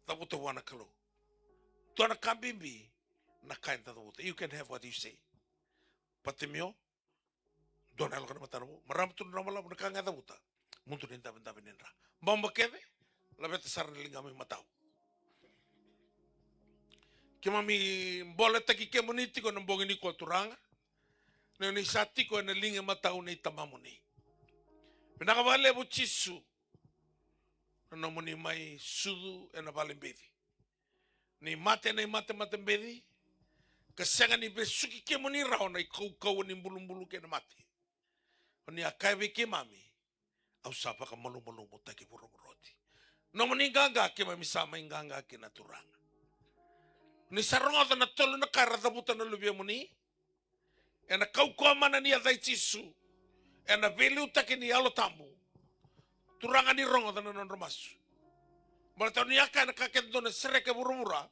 tabuta wana kalu tuna kambimbi na kain tabuta you can have what you say pati meo dona lo kana matano maram tu na mala ka nga tabuta muntu ninta benta benendra bomba keve la beta sarna linga mi matau kima mi bola taki ke moniti ko nambongi ni ko turanga ne ni sati ko na linga matau ni tamamuni pinaka vale bu chisu na moni mai sudu ena vale bedi ni mate bedi kasanga ni besuki ke moni rao na kau ni bulu ke na mate ni akai ke mami au sapa ka malu taki buroti no moni ganga ke mami sama inganga ke na turanga ni saronga na tolu na kara tabuta na lubia moni ena kau mana ni adai chisu ena velu take ni alo tamu turanga ni rongo na non romasu balta ni aka na kaket dona sereke burumura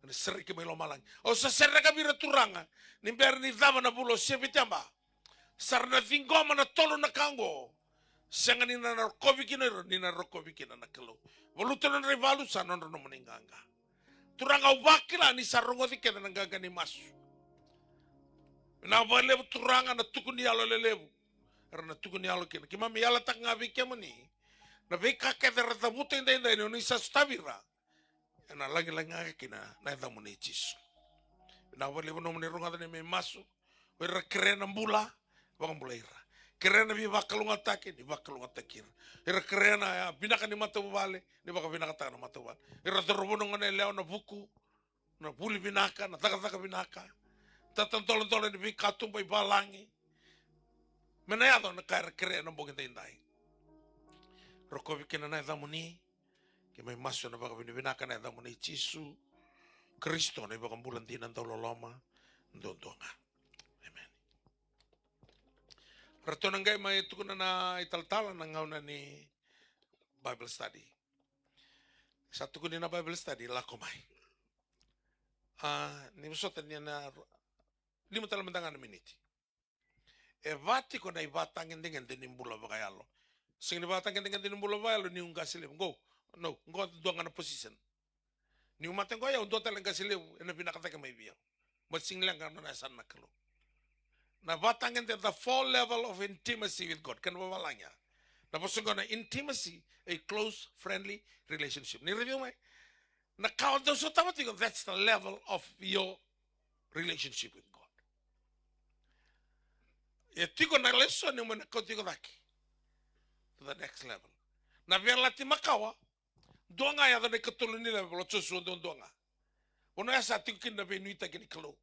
na sereke melo malang o sa sereke bira turanga ni ber ni dama na bulo sebitamba sarna vingoma na tolu na kango senga ni na kobikina ni na rokobikina na kelo voluto na rivalu sa non no moninganga turanga wakila ni sarongo di kena nanganga ni masu na vale turanga na tukuni alo lelebu na tukuni alo kena kima mi ala tak ngabi kemani na veka ke der tabuta inda ni sa stabira na lagi kina na da moni chisu na vale no moni ronga ni me masu wer krena mbula bang mbula ira krena bi bakalunga take ni bakalunga takir ira krena ya binaka ni mata vale ni baka binaka ta na mata vale ira dorobono ngane leo na buku na buli binaka na taka binaka tatan tolong ni bikatu bai balangi menayado na kare krena mbongi indai roko bikina na damuni ke mai maso na baka binaka na damuni chisu Kristo na baka bulan dinan tololoma ndondonga. Rato nang gay may tukuna na italtala nang ngauna ni Bible study. Sa tukunin na Bible study, lakomay. Ni musotan niya na lima talang mandangan na miniti. E vati ko na ibatangin dingen din imbula bakayalo. Sing ibatangin dingen din imbula bakayalo ni unga silim. Go. No, go doang na position. Ni umatang ko ya, undo talang gasilim. Ina pinakataka may biya. Masing lang ka na nasan nakalo. Na batangin the full level of intimacy with God. Kan babalanya. Na posong na intimacy, a close, friendly relationship. Ni-review mo na count doon sa tamatigo, that's the level of your relationship with God. Tigo na lesson yung manakotiko daki to the next level. Na biar lati makawa, doa nga ya na katulong nila, wala susunod doon nga. Una ya sa tigo kin na benuita gini kalo.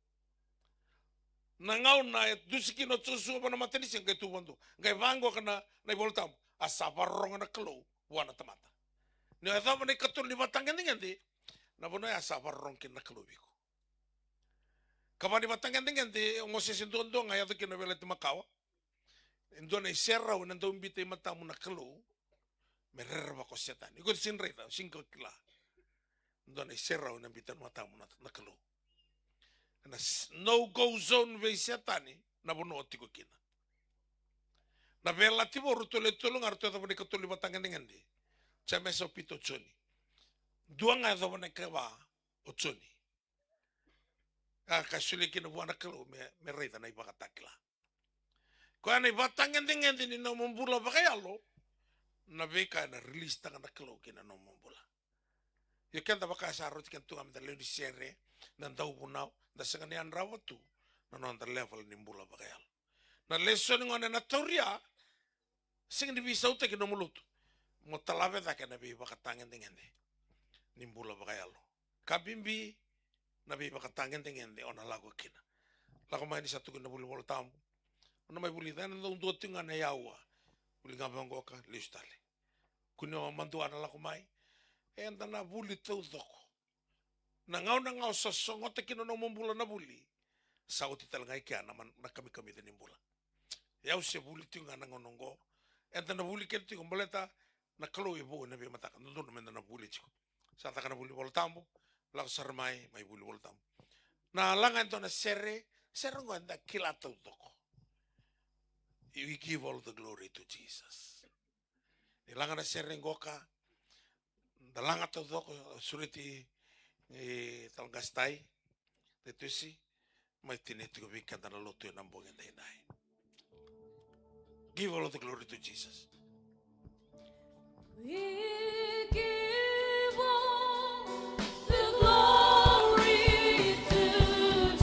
Nangaw na dusiki no tsusu pa na matanis yung kay tuwando. Ngay vango ka na iboltam. Asaparong na kalo. Wana tamata. Ni ata mo na ikatul ni matangan dengan di. Na po na asaparong kin na kalubiko. Kama ni matangan dengan di. Ngoses yung doon nga yato kinabela ti makawa. Indo na isera o nando umbita yung mata mo na kalo. Mererba ko siya tani. Ikot sinreta. Singko kila. Indo na isera o nambita yung mata mo na kalo. Na no-go zone ve setani na bono otiko kina. Na bela tibo rutole tulung arto ta bone katuli batangan dengan di. Chame so pito choni. Dua nga da bone kaba ochoni. Kasuli kina buana kalo me reita na ibakatakla. Ko ana batangan dengan di no mombula bakayalo. Na beka na release tanga na kalo kina no mombula. Yo kenta bakasa roti kan tu am da lendi sere nan tau punau da sangani an rawatu na non da level ni mbula bakayal na lesson ngone na teoria sing di bisa uta ke no mulut mo talabe da ke na bi bakatangen dengan de ni mbula bakayal kabimbi na bi bakatangen dengan de ona lago kina lago mai ni satu kena bulu bulu tamu ona mai buli dan no ndo tinga na yawa buli ngabongo ka listale kuno mandu ana lago mai enta na buli tau doko na ngau sosongo te kino no mombula na buli sauti talangai kia na kami din imbula yau se buli tinga na ngonongo enta na buli kenti ko boleta na kalau ibu na bi mata kan na menda na buli chiko sa ta kana buli voltambo la sarmai mai buli voltambo na langa ento na serre ngo anda kilato toko. We give all the glory to Jesus. Ni langa na serre ngoka da langa to toko suriti talgastai tetusi mai tineti ko bika na loto na mbonga dai. Give all of the glory to Jesus. We give all the glory to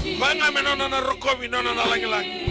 Jesus. Banga menona na rokobi nona na langi.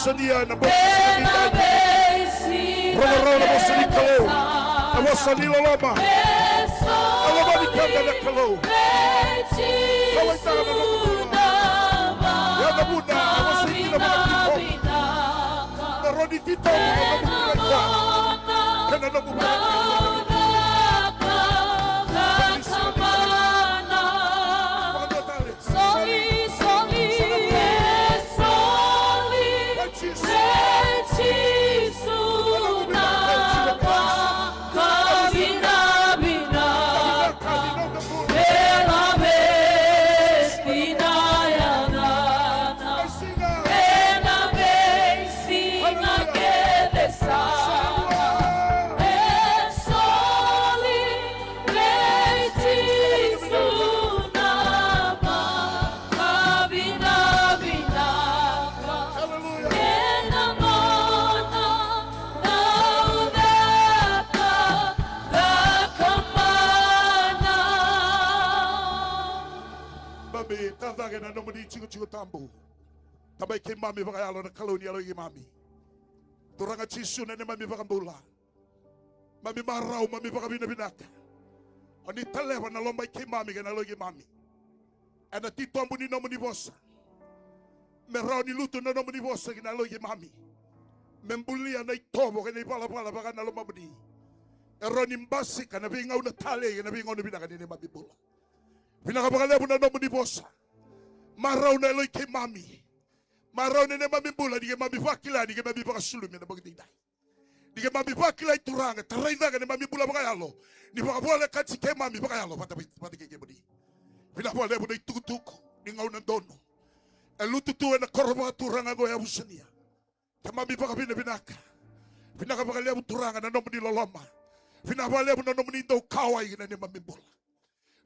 Sadia na bosa Roro na bosa ni kalo na bosa ni loloma aloma ni kanda na kalo kawai tara na mabuna ya na buna na bosa ni na mabuna na rodi tito na mabuna kana na mabuna na no mudi chigo tambu tabai ke mami baka yalo na kaloni yalo i mami turanga chisu na ne mami baka bula mami marau mami baka bina binaka oni talewa na lomba ke mami ke na lo i mami ana ti tombu ni no mudi bosa merau ni lutu na no mudi bosa ke na lo i mami membulia na itobo ke na pala baka na lomba mudi eroni mbasi kana binga una tale ke na binga una binaka ni mami bula binaka baka lebu na no mudi bosa marau na loi ke mami marau na ne mami bula dige mami fakila dige mami baka sulumi na bagdi dai dige mami fakila ituranga tarainga ne mami bula baka yalo ni baka bola kati ke mami baka yalo pata ke budi bila bola bu dai tukutuku ni ngau na dono elutu tu na korba turanga go ya busania ke mami baka bina binaka binaka baka lebu turanga na no mudi loloma bina bola lebu na no mudi do kawai na ne mami bula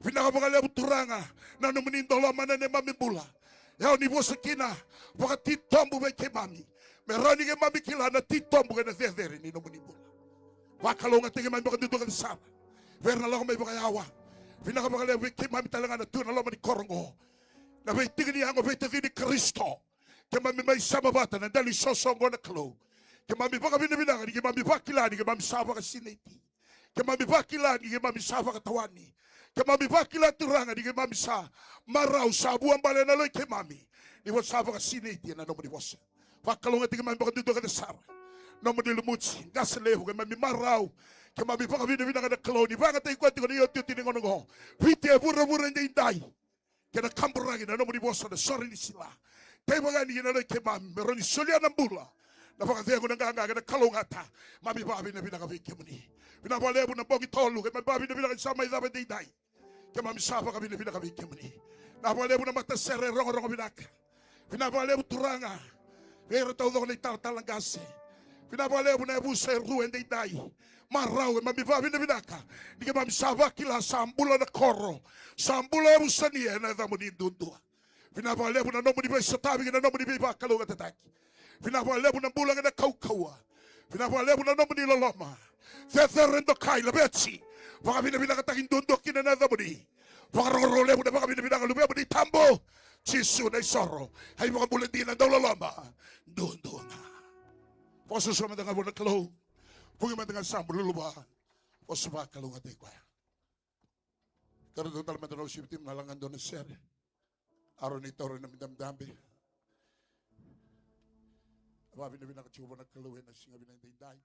Vinaka baka lebu turanga na no mnindo la manene mami bula. Yao ni bosa kina baka titombu beke mami. Merani ke mami kila na titombu ke na zezere ni no mni bula. Wakalonga tege mami baka dito ka sama. Verna la mai baka yawa. Vinaka baka lebu beke mami talanga na tuna la mani korongo. Na be tigni hango be tigni Kristo. Ke mami mai sama bata na dali sosongo na klo. Ke mami baka bina bina ke mami bakila ke mami sava ka sineti. Ke mami bakila ke mami sava ka tawani. Ke mami bakila turanga di ke mami sa marau sabu ambale na lo ke mami ni wo sava ka sineti na no mo di bosa wakalonga ti ke mami bakadu ka sara no mo di lumuchi gaslehu ke mami marau ke mami baka vina vina ka kloni baka te ko ti ko yo ti ni ngono go vite bura bura ndi dai ke na kamburagi na no mo di bosa na sorry ni sila te baka ni na lo ke mami meroni solia na mbula na baka te ko na nga ka kalonga ta mami baka vina vina ka vike muni vina bale bu na bogi tolu ke mami baka vina vina ka sama ida ba dai Kema misapa kabine vina kabike muni. Na bale bu na mata serre rongo rongo binak. Vina bale bu turanga. Vero tau do ni tar talangase. Vina bale bu na bu seru ende dai. Marau mami va vina vinaka. Dike mami sava kila sambula na koro. Sambula bu sanie na da muni dundua. Pinapalebu na nomu ni ba satabi na nomu ni ba kaluga tataki. Pinapalebu na bulang na kaukawa. Pinapalebu na nomu ni loloma. Tetherendo kai labetsi. Baka pinakatakin dundokin na nadamuni. Baka rorolebu na baka pinakalubebu ni tambo. Jisu na isoro. Hay mga bulan din ang loloma. Dundo nga. Posusama dengan bulan kalau. Pugi man dengan sambul luluba. Posuba kalunga tekwa. Karena total mental tim nalangan doon share. Araw nito rin na midamdambi. Ababi na binakachubo na kaluhin na singabi na hindi.